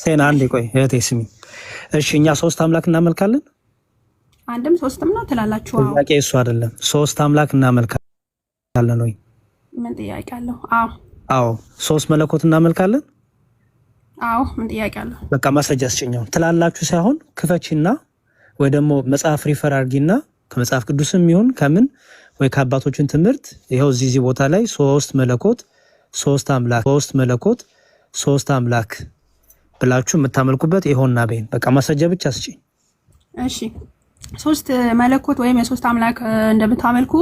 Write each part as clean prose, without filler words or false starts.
ሴና አንዴ ቆይ እህቴ ስሚ። እሺ እኛ ሶስት አምላክ እናመልካለን? አንድም ሶስትም ነው ትላላችሁ? አዎ። ጥያቄ እሱ አይደለም። ሶስት አምላክ እናመልካለን ወይ? ምን ጥያቄ አለው? አዎ። ሶስት መለኮት እናመልካለን? አዎ። ምን ጥያቄ አለው? በቃ ማስረጃ ስጭኛው ትላላችሁ ሳይሆን ክፈቺና ወይ ደግሞ መጽሐፍ ሪፈር አድርጊና ከመጽሐፍ ቅዱስም ይሁን ከምን ወይ ከአባቶችን ትምህርት ይኸው እዚህ ቦታ ላይ ሶስት መለኮት ሶስት አምላክ ሶስት መለኮት ሶስት አምላክ ብላችሁ የምታመልኩበት ይሆንና በይን። በቃ ማስረጃ ብቻ ስጪኝ። እሺ ሶስት መለኮት ወይም የሶስት አምላክ እንደምታመልኩ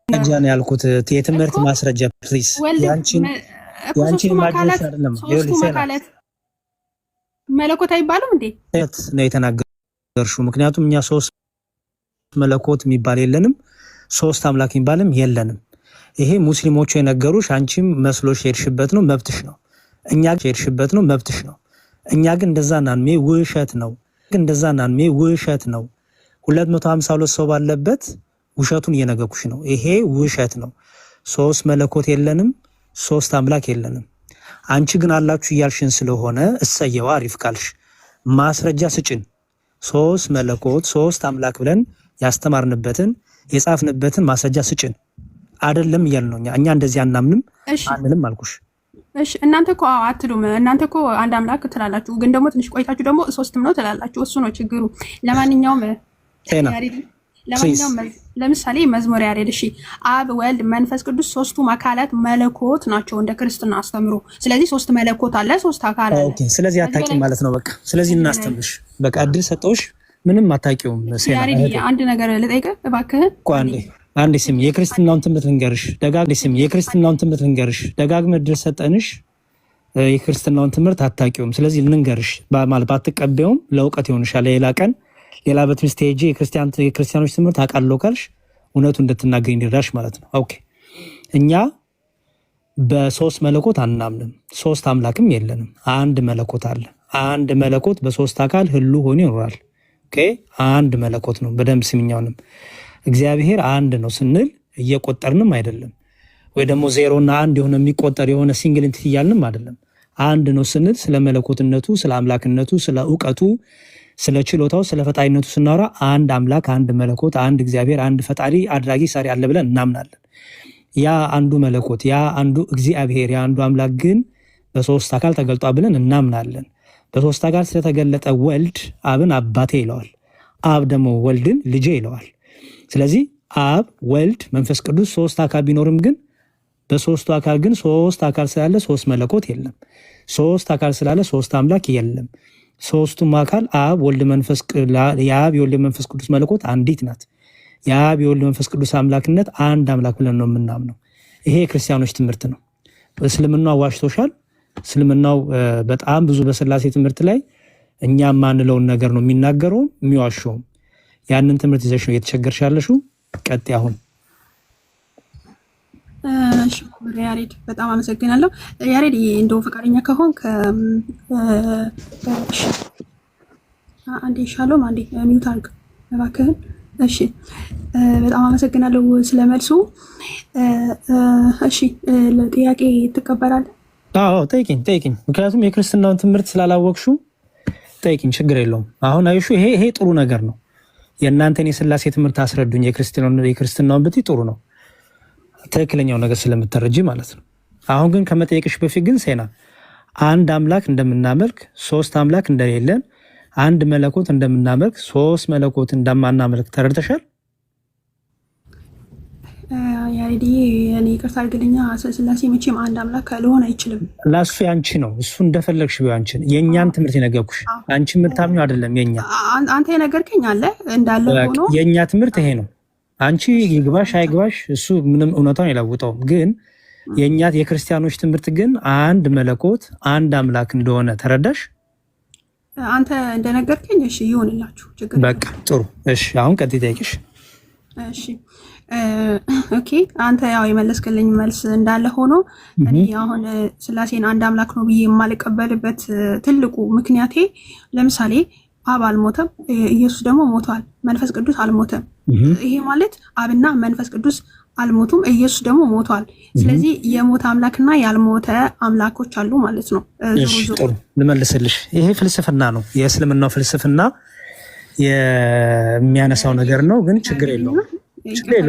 ለጃን ያልኩት የትምህርት ማስረጃ ፕሊዝ። ያንቺን ማግኘት አይደለም። ሶስቱ መካለት መለኮት አይባልም እንዴ? ነው የተናገርሽው። ምክንያቱም እኛ ሶስት መለኮት የሚባል የለንም፣ ሶስት አምላክ የሚባልም የለንም። ይሄ ሙስሊሞቹ የነገሩሽ አንቺም መስሎሽ ሄድሽበት ነው፣ መብትሽ ነው። እኛ ሄድሽበት ነው፣ መብትሽ ነው። እኛ ግን እንደዛ ናንሜ ውሸት ነው። እንደዛ ናንሜ ውሸት ነው። 252 ሰው ባለበት ውሸቱን እየነገርኩሽ ነው። ይሄ ውሸት ነው። ሶስት መለኮት የለንም፣ ሶስት አምላክ የለንም። አንቺ ግን አላችሁ እያልሽን ስለሆነ እሰየዋ አሪፍ ካልሽ ማስረጃ ስጭን። ሶስት መለኮት ሶስት አምላክ ብለን ያስተማርንበትን የጻፍንበትን ማስረጃ ስጭን። አይደለም እያልን ነው እኛ እንደዚህ አናምንም አንልም አልኩሽ። እሺ እናንተ እኮ አትሉም። እናንተ እኮ አንድ አምላክ ትላላችሁ፣ ግን ደግሞ ትንሽ ቆይታችሁ ደግሞ ሶስትም ነው ትላላችሁ። እሱ ነው ችግሩ። ለማንኛውም ለምሳሌ መዝሙር ያሬድ እሺ፣ አብ ወልድ መንፈስ ቅዱስ ሶስቱም አካላት መለኮት ናቸው እንደ ክርስትና አስተምሮ። ስለዚህ ሶስት መለኮት አለ፣ ሶስት አካል አለ። ኦኬ፣ ስለዚህ አታውቂም ማለት ነው። በቃ ስለዚህ እናስተምርሽ። በቃ እድል ሰጠውሽ፣ ምንም አታውቂውም። ያሬድ አንድ ነገር ልጠይቅህ እባክህ። አንዴ ስሚ፣ የክርስትናውን ትምህርት ልንገርሽ። ደጋግመህ እድል ሰጠንሽ። የክርስትናውን ትምህርት አታውቂውም። ስለዚህ ልንገርሽ ማለት ባትቀበዩም ለእውቀት ይሆንሻል። ሌላ ቀን ሌላ በትምህርት ሄጂ የክርስቲያኖች ትምህርት አውቃለሁ ካልሽ እውነቱ እንድትናገኝ እንዲረዳሽ ማለት ነው። ኦኬ፣ እኛ በሶስት መለኮት አናምንም፣ ሶስት አምላክም የለንም። አንድ መለኮት አለ። አንድ መለኮት በሶስት አካል ህሉ ሆኖ ይኖራል። ኦኬ፣ አንድ መለኮት ነው። በደንብ ስሚኛውንም እግዚአብሔር አንድ ነው ስንል እየቆጠርንም አይደለም፣ ወይ ደግሞ ዜሮና አንድ የሆነ የሚቆጠር የሆነ ሲንግል ኢንቲቲ እያልንም አይደለም። አንድ ነው ስንል ስለ መለኮትነቱ፣ ስለ አምላክነቱ፣ ስለ እውቀቱ፣ ስለ ችሎታው፣ ስለ ፈጣሪነቱ ስናወራ አንድ አምላክ፣ አንድ መለኮት፣ አንድ እግዚአብሔር፣ አንድ ፈጣሪ አድራጊ ሰሪ አለ ብለን እናምናለን። ያ አንዱ መለኮት፣ ያ አንዱ እግዚአብሔር፣ ያ አንዱ አምላክ ግን በሶስት አካል ተገልጧል ብለን እናምናለን። በሶስት አካል ስለተገለጠ ወልድ አብን አባቴ ይለዋል፣ አብ ደግሞ ወልድን ልጄ ይለዋል። ስለዚህ አብ ወልድ መንፈስ ቅዱስ ሶስት አካል ቢኖርም ግን በሶስቱ አካል ግን ሶስት አካል ስላለ ሶስት መለኮት የለም። ሶስት አካል ስላለ ሶስት አምላክ የለም። ሶስቱም አካል አብ ወልድ መንፈስ የአብ የወልድ መንፈስ ቅዱስ መለኮት አንዲት ናት። የአብ የወልድ መንፈስ ቅዱስ አምላክነት አንድ አምላክ ብለን ነው የምናምነው። ይሄ የክርስቲያኖች ትምህርት ነው። እስልምናው ዋሽቶሻል። እስልምናው በጣም ብዙ በስላሴ ትምህርት ላይ እኛ የማንለውን ነገር ነው የሚናገረውም የሚዋሸውም። ያንን ትምህርት ይዘሽ ነው እየተቸገርሽ ያለሽው። ቀጥ አሁን እሺ ያሬድ በጣም አመሰግናለሁ። ያሬድ እንደው ፈቃደኛ ከሆንክ አንዴ ሻሎም አንዴ ሚውት አድርግ እባክህን። እሺ በጣም አመሰግናለሁ ስለመልሱ። እሺ ለጥያቄ ትቀበላለህ? አዎ ጠይቂኝ። ምክንያቱም የክርስትናውን ትምህርት ስላላወቅሽው ጠይቂኝ፣ ችግር የለውም። አሁን አይሹ ይሄ ጥሩ ነገር ነው። የእናንተን የስላሴ ትምህርት አስረዱኝ። የክርስትናውን ብትይ ጥሩ ነው፣ ትክክለኛው ነገር ስለምትረጂ ማለት ነው። አሁን ግን ከመጠየቅሽ በፊት ግን ሴና አንድ አምላክ እንደምናመልክ ሶስት አምላክ እንደሌለን፣ አንድ መለኮት እንደምናመልክ ሶስት መለኮት እንደማናመልክ ተረድተሻል? ያሬድ እኔ ይቅርታ አድርግልኛ፣ ስላሴ መቼም አንድ አምላክ ሊሆን አይችልም። ላሱ ያንቺ ነው፣ እሱ እንደፈለግሽ ቢሆን አንቺን የእኛን ትምህርት የነገርኩሽ አንቺ የምታምኚው አይደለም። የኛ አንተ የነገርከኝ አለ እንዳለ ሆኖ የእኛ ትምህርት ይሄ ነው። አንቺ ይግባሽ አይግባሽ እሱ ምንም እውነታውን አይለውጠውም። ግን የእኛ የክርስቲያኖች ትምህርት ግን አንድ መለኮት አንድ አምላክ እንደሆነ ተረዳሽ? አንተ እንደነገርከኝ እሺ ይሁንላችሁ፣ ችግር በቃ ጥሩ። እሺ አሁን ቀጥይ ጠይቅሽ። እሺ ኦኬ፣ አንተ ያው የመለስክልኝ መልስ እንዳለ ሆኖ እኔ አሁን ስላሴን አንድ አምላክ ነው ብዬ የማልቀበልበት ትልቁ ምክንያቴ ለምሳሌ አብ አልሞተም፣ ኢየሱስ ደግሞ ሞቷል፣ መንፈስ ቅዱስ አልሞተም። ይሄ ማለት አብና መንፈስ ቅዱስ አልሞቱም። ኢየሱስ ደግሞ ሞቷል። ስለዚህ የሞተ አምላክና ያልሞተ አምላኮች አሉ ማለት ነው። ጥሩ ልመልስልሽ። ይሄ ፍልስፍና ነው፣ የእስልምናው ፍልስፍና የሚያነሳው ነገር ነው። ግን ችግር የለውም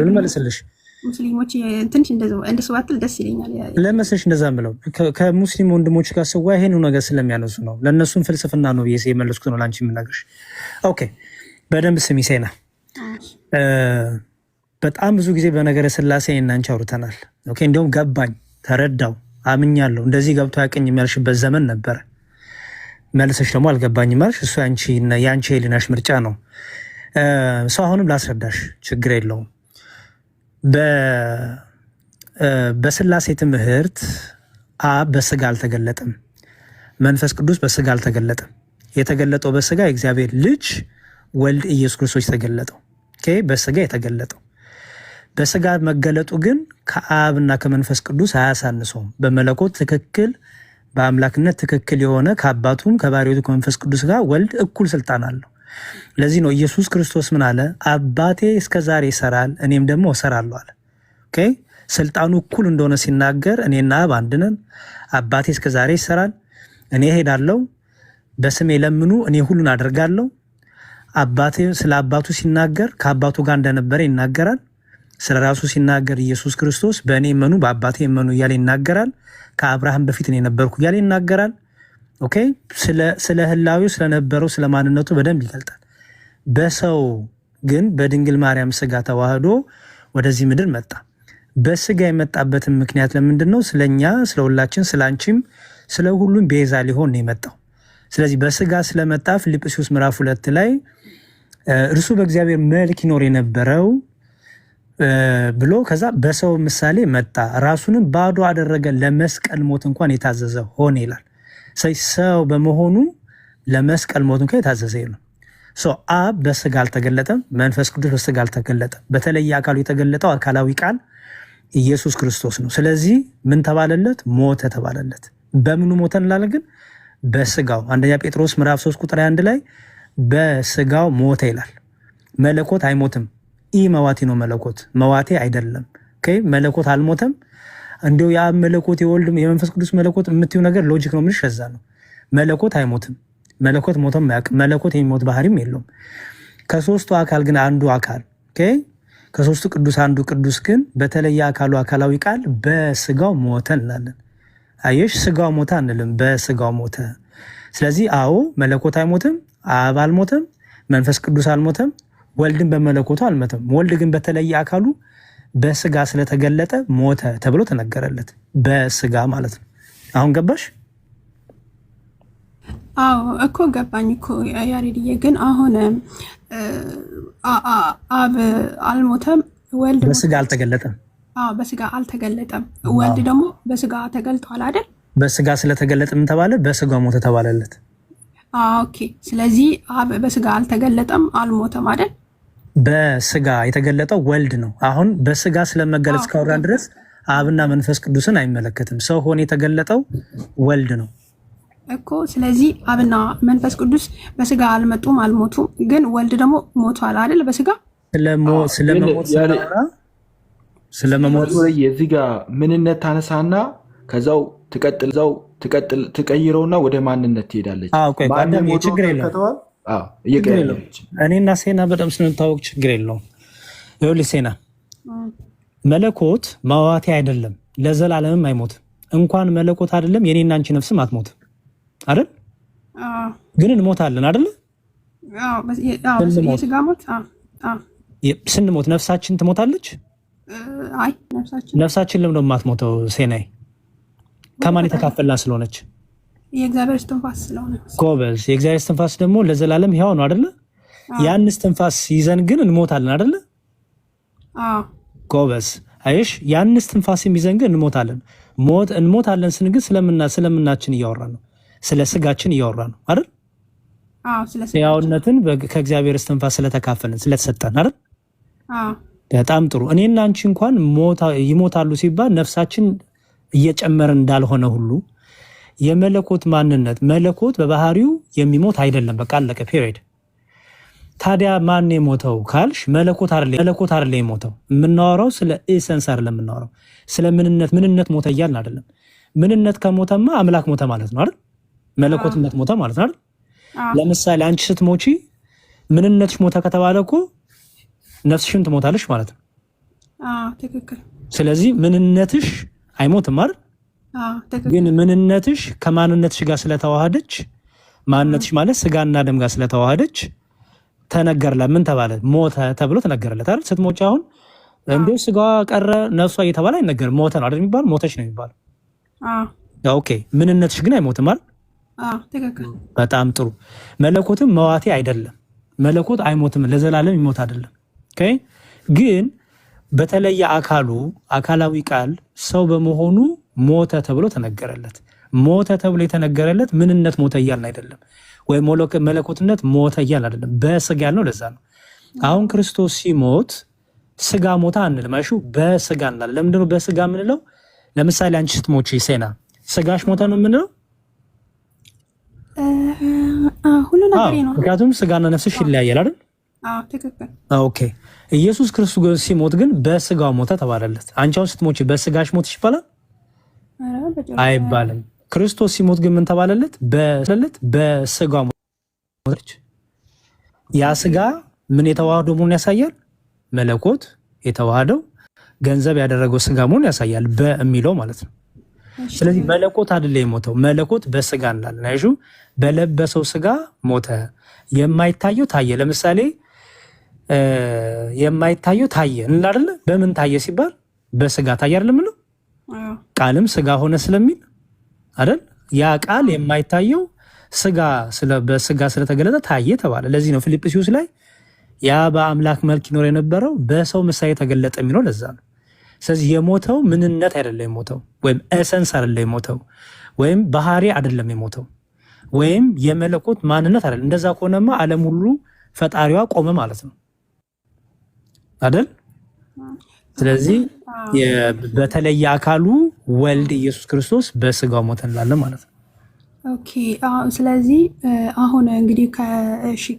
ልመልስልሽ። ሙስሊሞች ትንሽ እንደሱ ባትል ደስ ይለኛል። ለመሰሽ እንደዛ ምለው ከሙስሊም ወንድሞች ጋር ስዋ ይሄን ነገር ስለሚያነሱ ነው። ለእነሱም ፍልስፍና ነው ብዬ የመለስኩት ነው ለአንቺ የምነግርሽ። ኦኬ በደንብ ስሚ ሴና። በጣም ብዙ ጊዜ በነገረ ስላሴ እናንቺ አውርተናል። ኦኬ እንዲሁም ገባኝ፣ ተረዳው፣ አምኛለሁ እንደዚህ ገብቶ ያቀኝ የሚያልሽበት ዘመን ነበረ። መልሰሽ ደግሞ አልገባኝም ማለሽ እሱ የአንቺ የሊናሽ ምርጫ ነው። ሰው አሁንም ላስረዳሽ፣ ችግር የለውም። በስላሴ ትምህርት አብ በስጋ አልተገለጠም፣ መንፈስ ቅዱስ በስጋ አልተገለጠም። የተገለጠው በስጋ የእግዚአብሔር ልጅ ወልድ ኢየሱስ ክርስቶስ የተገለጠው በስጋ የተገለጠው። በስጋ መገለጡ ግን ከአብና ከመንፈስ ቅዱስ አያሳንሰውም። በመለኮት ትክክል፣ በአምላክነት ትክክል የሆነ ከአባቱም ከባሕርዩ ከመንፈስ ቅዱስ ጋር ወልድ እኩል ስልጣን አለው። ለዚህ ነው ኢየሱስ ክርስቶስ ምን አለ? አባቴ እስከዛሬ ይሰራል እኔም ደግሞ እሰራለሁ አለ። ስልጣኑ እኩል እንደሆነ ሲናገር እኔና አብ አንድ ነን። አባቴ እስከዛሬ ይሰራል፣ እኔ እሄዳለሁ፣ በስሜ ለምኑ እኔ ሁሉን አደርጋለሁ። አባቴ ስለ አባቱ ሲናገር ከአባቱ ጋር እንደነበረ ይናገራል። ስለ ራሱ ሲናገር ኢየሱስ ክርስቶስ በእኔ እመኑ በአባቴ እመኑ እያለ ይናገራል። ከአብርሃም በፊት እኔ ነበርኩ እያለ ይናገራል። ኦኬ ስለ ህላዊው ስለነበረው ስለ ማንነቱ በደንብ ይገልጣል። በሰው ግን በድንግል ማርያም ስጋ ተዋህዶ ወደዚህ ምድር መጣ። በስጋ የመጣበትን ምክንያት ለምንድን ነው? ስለኛ፣ ስለ ሁላችን፣ ስለ አንቺም፣ ስለ ሁሉም ቤዛ ሊሆን ነው የመጣው። ስለዚህ በስጋ ስለመጣ ፊልጵስዩስ ምዕራፍ 2 ላይ እርሱ በእግዚአብሔር መልክ ይኖር የነበረው ብሎ ከዛ በሰው ምሳሌ መጣ፣ ራሱንም ባዶ አደረገ፣ ለመስቀል ሞት እንኳን የታዘዘ ሆነ ይላል። ሰው በመሆኑ ለመስቀል ሞት እንኳን የታዘዘ ነው። አብ በስጋ አልተገለጠም፣ መንፈስ ቅዱስ በስጋ አልተገለጠም። በተለየ አካሉ የተገለጠው አካላዊ ቃል ኢየሱስ ክርስቶስ ነው። ስለዚህ ምን ተባለለት? ሞተ ተባለለት። በምኑ ሞተ እንላለን ግን? በስጋው። አንደኛ ጴጥሮስ ምዕራፍ 3 ቁጥር 1 ላይ በስጋው ሞተ ይላል። መለኮት አይሞትም። መዋቲ ነው መለኮት፣ መዋቴ አይደለም። መለኮት አልሞተም። እንዲሁ ያ መለኮት የወልድ የመንፈስ ቅዱስ መለኮት የምትዩ ነገር ሎጂክ ነው። ምንሽ ከዛ ነው። መለኮት አይሞትም። መለኮት ሞተም አያውቅም። መለኮት የሚሞት ባህሪም የለውም። ከሶስቱ አካል ግን አንዱ አካል ከሶስቱ ቅዱስ አንዱ ቅዱስ ግን በተለየ አካሉ አካላዊ ቃል በስጋው ሞተ እንላለን። አየሽ፣ ስጋው ሞተ አንልም፣ በስጋው ሞተ። ስለዚህ አዎ መለኮት አይሞትም፣ አብ አልሞተም፣ መንፈስ ቅዱስ አልሞተም፣ ወልድን በመለኮቱ አልሞተም። ወልድ ግን በተለየ አካሉ በስጋ ስለተገለጠ ሞተ ተብሎ ተነገረለት። በስጋ ማለት ነው። አሁን ገባሽ? አዎ እኮ ገባኝ እኮ ያሬድዬ። ግን አሁን አብ አልሞተም፣ ወልድ በስጋ አልተገለጠም። በስጋ አልተገለጠም። ወልድ ደግሞ በስጋ ተገልጧል አይደል? በስጋ ስለተገለጠ ምን ተባለ? በስጋ ሞተ ተባለለት። ኦኬ። ስለዚህ አብ በስጋ አልተገለጠም፣ አልሞተም አይደል? በስጋ የተገለጠው ወልድ ነው። አሁን በስጋ ስለመገለጽ ካወራን ድረስ አብና መንፈስ ቅዱስን አይመለከትም። ሰው ሆኖ የተገለጠው ወልድ ነው እኮ። ስለዚህ አብና መንፈስ ቅዱስ በስጋ አልመጡም፣ አልሞቱም። ግን ወልድ ደግሞ ሞቷል አይደል? በስጋ ስለመሞት የዚህ ጋር ምንነት ታነሳና ከዛው ትቀይረውና ወደ ማንነት ትሄዳለች። ችግር የለውም። እኔና ሴና በጣም ስንታወቅ ችግር የለውም። ይኸውልሽ ሴና፣ መለኮት መዋቴ አይደለም፣ ለዘላለምም አይሞትም። እንኳን መለኮት አይደለም የኔና አንቺ ነፍስም አትሞትም አይደል? ግን እንሞታለን አይደል? ስንሞት ነፍሳችን ትሞታለች። ነፍሳችን ለምን ነው የማትሞተው? ሴናይ ከማን የተካፈልና ስለሆነች? የእግዚአብሔር እስትንፋስ ስለሆነ። ጎበዝ። የእግዚአብሔር እስትንፋስ ደግሞ ለዘላለም ሕያው ነው አይደለ? ያን እስትንፋስ ይዘን ግን እንሞታለን አይደለ? ጎበዝ። አይሽ ያን እስትንፋስ ይዘን ግን እንሞታለን። እንሞታለን ስን ግን ስለምናችን እያወራ ነው፣ ስለ ስጋችን እያወራ ነው አይደል? ሕያውነትን ከእግዚአብሔር እስትንፋስ ስለተካፈልን ስለተሰጠን አይደል? በጣም ጥሩ። እኔና አንቺ እንኳን ይሞታሉ ሲባል ነፍሳችን እየጨመረ እንዳልሆነ ሁሉ የመለኮት ማንነት መለኮት በባህሪው የሚሞት አይደለም። በቃ አለቀ። ፔሪድ። ታዲያ ማን የሞተው ካልሽ መለኮት አይደለ የሞተው። የምናወራው ስለ ኢሰንስ አይደለም የምናወራው ስለ ምንነት ሞተ እያልን አይደለም። ምንነት ከሞተማ አምላክ ሞተ ማለት ነው አይደል? መለኮትነት ሞተ ማለት ነው አይደል? ለምሳሌ አንቺ ስትሞቺ ምንነትሽ ሞተ ከተባለ እኮ ነፍስሽም ትሞታለሽ ማለት ነው። ትክክል። ስለዚህ ምንነትሽ አይሞትም አይደል? ግን ምንነትሽ ከማንነትሽ ጋር ስለተዋሃደች ማንነትሽ ማለት ስጋና ደም ጋር ስለተዋሃደች ተነገረላት። ምን ተባለ? ሞተ ተብሎ ተነገረለት አይደል? ስትሞቺ አሁን እንዴ ስጋዋ ቀረ ነፍሷ እየተባለ አይነገርም። ሞተ ነው አይደል የሚባለው? ሞተች ነው የሚባለው። ኦኬ። ምንነትሽ ግን አይሞትም አይደል? ትክክል። በጣም ጥሩ። መለኮትም መዋቴ አይደለም። መለኮት አይሞትም፣ ለዘላለም ይሞት አይደለም። ኦኬ። ግን በተለየ አካላዊ ቃል ሰው በመሆኑ ሞተ ተብሎ ተነገረለት። ሞተ ተብሎ የተነገረለት ምንነት ሞተ እያልን አይደለም፣ ወይም መለኮትነት ሞተ እያልን አይደለም። በስጋ ያልነው ለዛ ነው። አሁን ክርስቶስ ሲሞት ስጋ ሞታ አንልም። አይሹ በስጋ እንላለን። ለምንድነው በስጋ የምንለው? ለምሳሌ አንቺ ስትሞቺ ሴና ስጋሽ ሞተ ነው የምንለው። ሁሉ ነገር ነው። ምክንያቱም ስጋና ነፍስሽ ይለያያል አይደል? ትክክል። ኦኬ። ኢየሱስ ክርስቶስ ሲሞት ግን በስጋው ሞተ ተባለለት። አንቺ አሁን ስትሞቺ በስጋሽ ሞትሽ ይባላል አይባልም። ክርስቶስ ሲሞት ግን ምን ተባለለት? በስጋው ሞተች። ያ ስጋ ምን የተዋህዶ መሆኑን ያሳያል። መለኮት የተዋህደው ገንዘብ ያደረገው ስጋ መሆኑን ያሳያል፣ በሚለው ማለት ነው። ስለዚህ መለኮት አይደለ የሞተው፣ መለኮት በስጋ እንላለን። አይሹ በለበሰው ስጋ ሞተ። የማይታየው ታየ። ለምሳሌ የማይታየው ታየ እንላ አይደለ? በምን ታየ ሲባል በስጋ ታየ አይደለም ነው። ቃልም ስጋ ሆነ ስለሚል አይደል? ያ ቃል የማይታየው በስጋ ስለተገለጠ ታየ ተባለ። ለዚህ ነው ፊልጵስዩስ ላይ ያ በአምላክ መልክ ይኖር የነበረው በሰው ምሳሌ ተገለጠ የሚለው ለዛ ነው። ስለዚህ የሞተው ምንነት አይደለም የሞተው፣ ወይም ኤሰንስ አይደለም የሞተው፣ ወይም ባህሪ አይደለም የሞተው፣ ወይም የመለኮት ማንነት አይደለም። እንደዛ ከሆነማ ዓለም ሁሉ ፈጣሪዋ ቆመ ማለት ነው አይደል? ስለዚህ በተለየ አካሉ ወልድ ኢየሱስ ክርስቶስ በስጋው ሞተ እንላለን ማለት ነው። ኦኬ። ስለዚህ አሁን እንግዲህ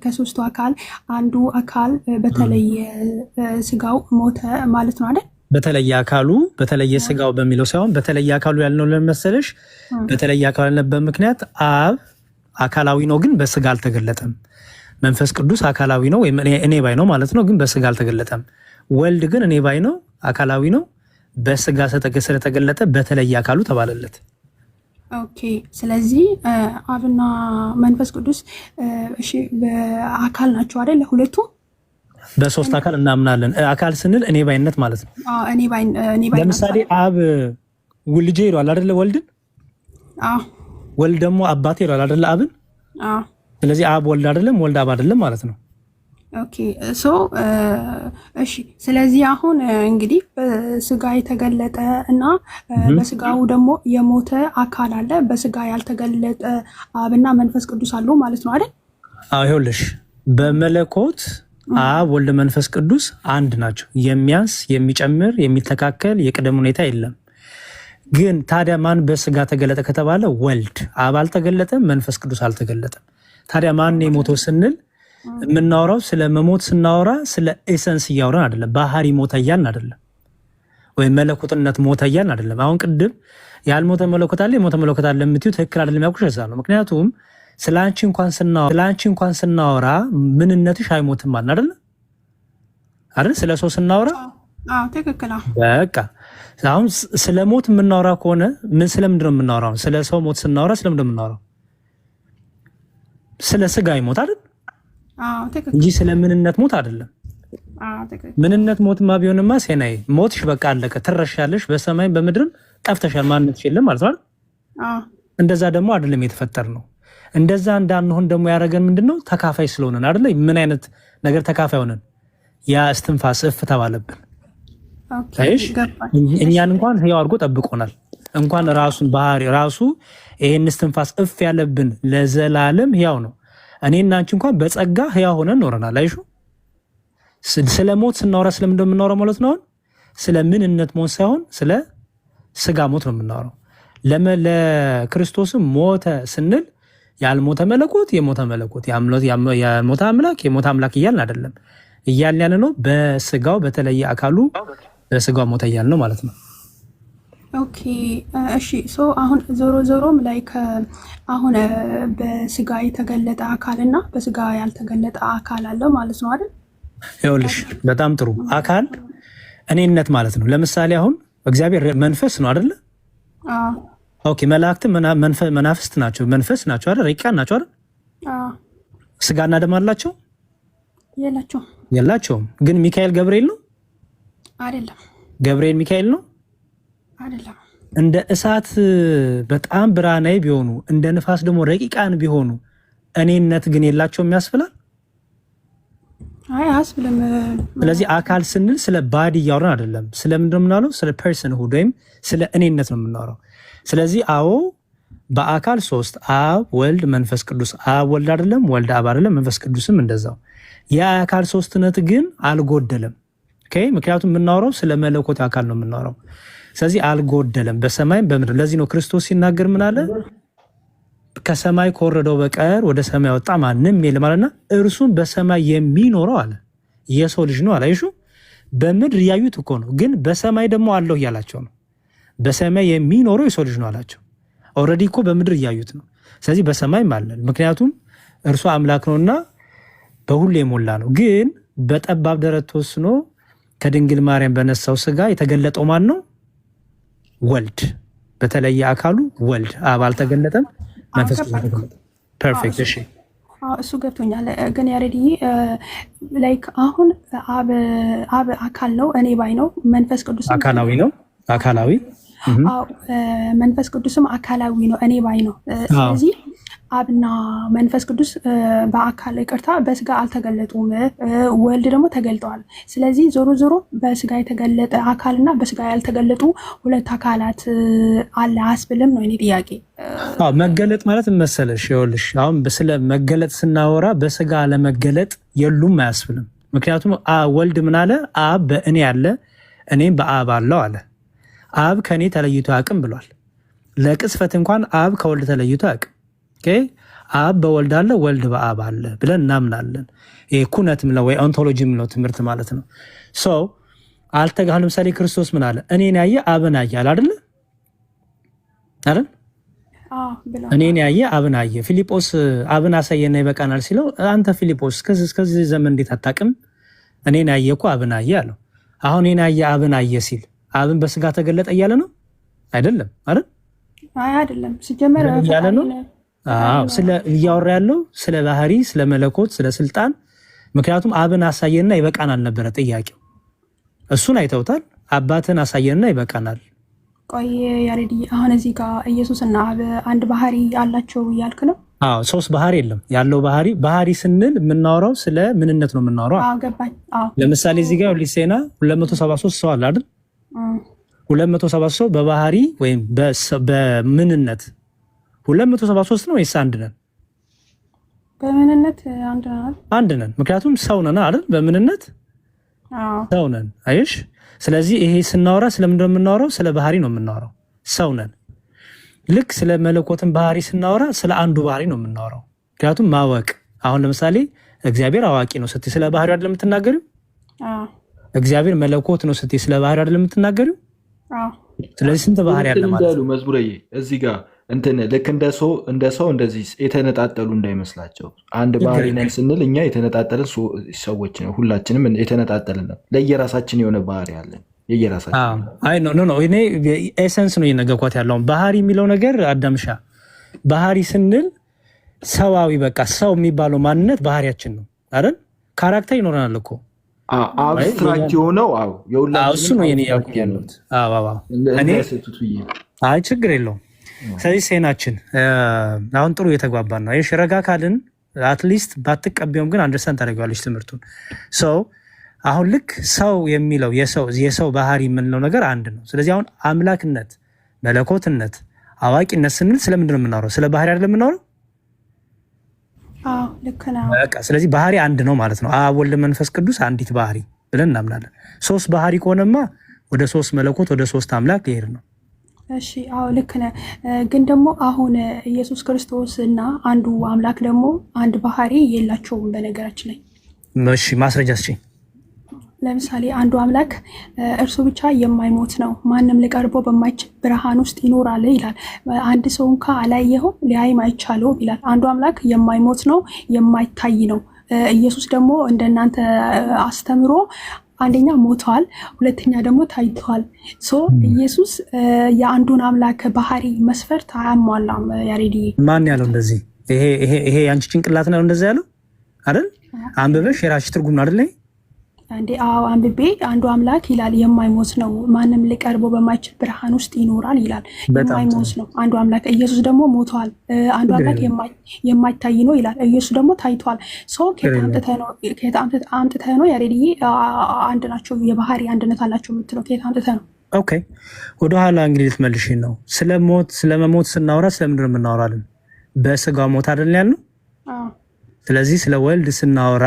ከሶስቱ አካል አንዱ አካል በተለየ ስጋው ሞተ ማለት ነው አይደል? በተለየ አካሉ በተለየ ስጋው በሚለው ሳይሆን በተለየ አካሉ ያልነው ለመሰለሽ፣ በተለየ አካሉ ያልነበት ምክንያት አብ አካላዊ ነው ግን በስጋ አልተገለጠም። መንፈስ ቅዱስ አካላዊ ነው ወይም እኔ ባይ ነው ማለት ነው፣ ግን በስጋ አልተገለጠም። ወልድ ግን እኔ ባይ ነው አካላዊ ነው፣ በስጋ ስለተገለጠ በተለየ አካሉ ተባለለት። ኦኬ። ስለዚህ አብና መንፈስ ቅዱስ እሺ በአካል ናቸው አይደል? ሁለቱም በሶስት አካል እናምናለን። አካል ስንል እኔ ባይነት ማለት ነው። እኔ ባይ ለምሳሌ አብ ልጄ ይሏል አይደለ? ወልድን ወልድ ደግሞ አባቴ ይሏል አይደለ? አብን። ስለዚህ አብ ወልድ አይደለም፣ ወልድ አብ አይደለም ማለት ነው። ኦኬ። እሺ። ስለዚህ አሁን እንግዲህ በስጋ የተገለጠ እና በስጋው ደግሞ የሞተ አካል አለ፣ በስጋ ያልተገለጠ አብና መንፈስ ቅዱስ አሉ ማለት ነው አይደል? ይኸውልሽ በመለኮት አብ ወልድ መንፈስ ቅዱስ አንድ ናቸው። የሚያንስ የሚጨምር የሚተካከል የቅደም ሁኔታ የለም። ግን ታዲያ ማን በስጋ ተገለጠ ከተባለ ወልድ። አብ አልተገለጠም፣ መንፈስ ቅዱስ አልተገለጠም። ታዲያ ማን የሞተው ስንል የምናወራው ስለ መሞት ስናወራ ስለ ኤሰንስ እያወራን አይደለም። ባህሪ ሞተ እያልን አይደለም፣ ወይም መለኮትነት ሞተ እያልን አይደለም። አሁን ቅድም ያልሞተ መለኮት አለ የሞተ መለኮት አለ የምትይው ትክክል አይደለም። ያልኩሽ እዛ ነው። ምክንያቱም ስለ አንቺ እንኳን ስናወራ ምንነትሽ አይሞትም ማለት አይደል? ስለ ሰው ስናወራ ትክክል። በቃ አሁን ስለ ሞት የምናወራ ከሆነ ስለምንድን ነው የምናወራው? ስለ ሰው ሞት ስናወራ ስለምንድን ነው የምናወራው? ስለ ስጋ ይሞት አይደል እንጂ ስለ ምንነት ሞት አይደለም። ምንነት ሞትማ ቢሆንማ ሴናይ ሞትሽ በቃ አለቀ፣ ትረሻለሽ፣ በሰማይም በምድርም ጠፍተሻል፣ ማንነትሽ የለም ማለት ነው። እንደዛ ደግሞ አይደለም የተፈጠር ነው። እንደዛ እንዳንሆን ደግሞ ያደረገን ምንድነው? ተካፋይ ስለሆነን አይደለ? ምን አይነት ነገር ተካፋይ ሆነን ያ እስትንፋስ እፍ ተባለብን። እኛን እንኳን ህያው አድርጎ ጠብቆናል። እንኳን ራሱን ባህሪ ራሱ ይሄን እስትንፋስ እፍ ያለብን ለዘላለም ህያው ነው። እኔና አንቺ እንኳን በጸጋ ህያው ሆነን ኖረናል። አይሹ ስለ ሞት ስናወራ ስለምን እንደምናወራው ማለት ነው። ስለ ምንነት ሞት ሳይሆን ስለ ስጋ ሞት ነው የምናወራው። ለክርስቶስም ሞተ ስንል ያልሞተ መለኮት የሞተ መለኮት የሞተ አምላክ የሞተ አምላክ እያልን አይደለም እያልን ያለ ነው። በስጋው በተለየ አካሉ በስጋው ሞተ እያልን ነው ማለት ነው። ኦኬ እሺ። ሶ አሁን ዞሮም ላይ አሁን በስጋ የተገለጠ አካልና በስጋ ያልተገለጠ አካል አለው ማለት ነው አይደል? ይኸውልሽ በጣም ጥሩ አካል እኔነት ማለት ነው። ለምሳሌ አሁን እግዚአብሔር መንፈስ ነው አይደለ? ኦኬ መላእክት መናፍስት ናቸው፣ መንፈስ ናቸው አይደል? ረቂቃን ናቸው አይደል? ስጋና ደም አላቸው? የላቸውም። ግን ሚካኤል ገብርኤል ነው አይደለም? ገብርኤል ሚካኤል ነው አይደለም? እንደ እሳት በጣም ብርሃናዊ ቢሆኑ እንደ ንፋስ ደግሞ ረቂቃን ቢሆኑ እኔነት ግን የላቸውም ያስብላል? አይ አያስብልም። ስለዚህ አካል ስንል ስለ ባዲ እያወራን አይደለም። ስለምንድን ነው የምናወራው? ስለ ፐርሰን ሁድ ወይም ስለ እኔነት ነው የምናወራው። ስለዚህ አዎ በአካል ሶስት አብ ወልድ መንፈስ ቅዱስ። አብ ወልድ አይደለም፣ ወልድ አብ አይደለም፣ መንፈስ ቅዱስም እንደዛው። የአካል ሶስትነት ግን አልጎደለም። ኦኬ ምክንያቱም የምናወራው ስለ መለኮት አካል ነው የምናወራው። ስለዚህ አልጎደለም በሰማይም በምድር። ለዚህ ነው ክርስቶስ ሲናገር ምን አለ? ከሰማይ ከወረደው በቀር ወደ ሰማይ ወጣ ማንም የለም አለና እርሱም በሰማይ የሚኖረው አለ የሰው ልጅ ነው አለ። ይሹ በምድር እያዩት እኮ ነው፣ ግን በሰማይ ደግሞ አለው እያላቸው ነው። በሰማይ የሚኖረው የሰው ልጅ ነው አላቸው። ኦልሬዲ እኮ በምድር እያዩት ነው። ስለዚህ በሰማይም አለን፣ ምክንያቱም እርሱ አምላክ ነውና በሁሉ የሞላ ነው። ግን በጠባብ ደረት ተወስኖ ከድንግል ማርያም በነሳው ስጋ የተገለጠው ማን ነው? ወልድ። በተለየ አካሉ ወልድ። አብ አልተገለጠም፣ መንፈስ ቅዱስ። ፐርፌክት። እሺ እሱ ገብቶኛል። ግን ያሬድዬ ላይክ አሁን አብ አካል ነው እኔ ባይ ነው፣ መንፈስ ቅዱስ አካላዊ ነው አካላዊ መንፈስ ቅዱስም አካላዊ ነው እኔ ባይ ነው። ስለዚህ አብና መንፈስ ቅዱስ በአካል ይቅርታ በስጋ አልተገለጡም፣ ወልድ ደግሞ ተገልጠዋል። ስለዚህ ዞሮ በስጋ የተገለጠ አካልና በስጋ ያልተገለጡ ሁለት አካላት አለ አስብልም ነው እኔ ጥያቄ። መገለጥ ማለት መሰለሽ ይኸውልሽ አሁን ስለ መገለጥ ስናወራ በስጋ አለመገለጥ የሉም አያስብልም። ምክንያቱም ወልድ ምን አለ? አብ በእኔ አለ እኔም በአብ አለው አለ። አብ ከኔ ተለይቶ አያውቅም ብሏል። ለቅጽበት እንኳን አብ ከወልድ ተለይቶ አያውቅም። አብ በወልድ አለ ወልድ በአብ አለ ብለን እናምናለን። ይሄ ኩነት ምለው ወይ ኦንቶሎጂ ምለው ትምህርት ማለት ነው። ሰው አልተጋህ ለምሳሌ ክርስቶስ ምን አለ? እኔን ያየ አብን አየ አለ አይደል? አይደል? እኔን ያየ አብን አየ። ፊልጶስ አብን አሳየና ይበቃናል ሲለው አንተ ፊልጶስ እስከዚህ ዘመን እንዴት አታውቅም? እኔን ያየ እኮ አብን አየ አለው። አሁን እኔን ያየ አብን አየ ሲል አብን በስጋ ተገለጠ እያለ ነው አይደለም? አይደል? አይደለም። ሲጀመር እያለ ነው። ስለ እያወራ ያለው ስለ ባህሪ፣ ስለ መለኮት፣ ስለ ስልጣን። ምክንያቱም አብን አሳየና ይበቃናል ነበረ ጥያቄው። እሱን አይተውታል። አባትን አሳየና ይበቃናል። ቆይ ያሬድ አሁን እዚህ ጋር ኢየሱስና አብ አንድ ባህሪ አላቸው እያልክ ነው? ሶስት ባህሪ የለም። ያለው ባህሪ ስንል የምናወራው ስለ ምንነት ነው የምናወራው። ገባኝ። ለምሳሌ እዚህ ጋር ሊሴና 273 ሰው አለ አይደል? 273 ሰው በባህሪ ወይም በምንነት 273 ነው ወይስ አንድ ነን? በምንነት አንድ ነን። ምክንያቱም ሰው ነን አይደል? በምንነት ሰው ነን። አይሽ? ስለዚህ ይሄ ስናወራ ስለምንድነው የምናወራው? ስለ ባህሪ ነው የምናወራው። ሰው ነን። ልክ ስለ መለኮትን ባህሪ ስናወራ ስለ አንዱ ባህሪ ነው የምናወራው። ምክንያቱም ማወቅ አሁን ለምሳሌ እግዚአብሔር አዋቂ ነው ስትይ ስለ ባህሪ አይደለም የምትናገሪው? እግዚአብሔር መለኮት ነው ስትይ ስለ ባህሪ አይደለም የምትናገሪው? ስለዚህ ስንት ባህሪ አለ ማለት ነው? መዝሙረዬ እዚህ ጋር እንትን ልክ እንደ ሰው እንደዚህ የተነጣጠሉ እንዳይመስላቸው። አንድ ባህሪ ነን ስንል እኛ የተነጣጠልን ሰዎች ነው። ሁላችንም የተነጣጠልን ነው። ለየራሳችን የሆነ ባህሪ አለን። የየራሳችን አይ ኖ እኔ ኤሰንስ ነው እየነገርኳት ያለው። ባህሪ የሚለው ነገር አዳምሻ ባህሪ ስንል ሰዋዊ በቃ ሰው የሚባለው ማንነት ባህሪያችን ነው አይደል? ካራክተር ይኖረናል እኮ አብስትራክት የሆነው እሱ ነው የኔ ያልኩት ያለሁት። አይ ችግር የለውም። ስለዚህ ሴናችን አሁን ጥሩ እየተግባባን ነው። ይህ ረጋ ካልን አትሊስት ባትቀበውም ግን አንደርስታንድ ታደርጊዋለች ትምህርቱን። ሰው አሁን ልክ ሰው የሚለው የሰው ባህሪ የምንለው ነገር አንድ ነው። ስለዚህ አሁን አምላክነት፣ መለኮትነት፣ አዋቂነት ስንል ስለምንድን ነው የምናወራው? ስለ ባህሪ አይደለም የምናወራው? ልክ ነው። በቃ ስለዚህ ባህሪ አንድ ነው ማለት ነው። አብ ወልድ መንፈስ ቅዱስ አንዲት ባህሪ ብለን እናምናለን። ሶስት ባህሪ ከሆነማ ወደ ሶስት መለኮት ወደ ሶስት አምላክ ሊሄድ ነው። እሺ አዎ ልክ ነህ። ግን ደግሞ አሁን ኢየሱስ ክርስቶስ እና አንዱ አምላክ ደግሞ አንድ ባህሪ የላቸውም በነገራችን ላይ። እሺ ማስረጃ እስኪ። ለምሳሌ አንዱ አምላክ እርሱ ብቻ የማይሞት ነው፣ ማንም ሊቀርበው በማይችል ብርሃን ውስጥ ይኖራል ይላል። አንድ ሰው እንኳ አላየኸውም ሊያይም አይቻለውም ይላል። አንዱ አምላክ የማይሞት ነው፣ የማይታይ ነው። ኢየሱስ ደግሞ እንደናንተ አስተምሮ አንደኛ ሞቷል፣ ሁለተኛ ደግሞ ታይቷል። ኢየሱስ የአንዱን አምላክ ባህሪ መስፈርት አያሟላም። ያሬዲ ማን ያለው እንደዚህ? ይሄ የአንቺ ጭንቅላት ነው እንደዚህ ያለው አይደል? አንብበሽ የራስሽ ትርጉም ነው አይደል? አንዴ አዎ አንብቤ አንዱ አምላክ ይላል የማይሞት ነው፣ ማንም ሊቀርበው በማይችል ብርሃን ውስጥ ይኖራል ይላል። የማይሞት ነው አንዱ አምላክ። ኢየሱስ ደግሞ ሞቷል። አንዱ አምላክ የማይታይ ነው ይላል። ኢየሱስ ደግሞ ታይቷል። ከየት አምጥተህ ነው ያሬድዬ አንድ ናቸው የባህሪ አንድነት አላቸው የምትለው? ከየት አምጥተህ ነው? ኦኬ ወደኋላ እንግዲህ ልትመልሽኝ ነው። ስለመሞት ስናወራ ስለምንድን ነው የምናወራለን? በስጋ ሞት አይደል ያልነው? ስለዚህ ስለ ወልድ ስናወራ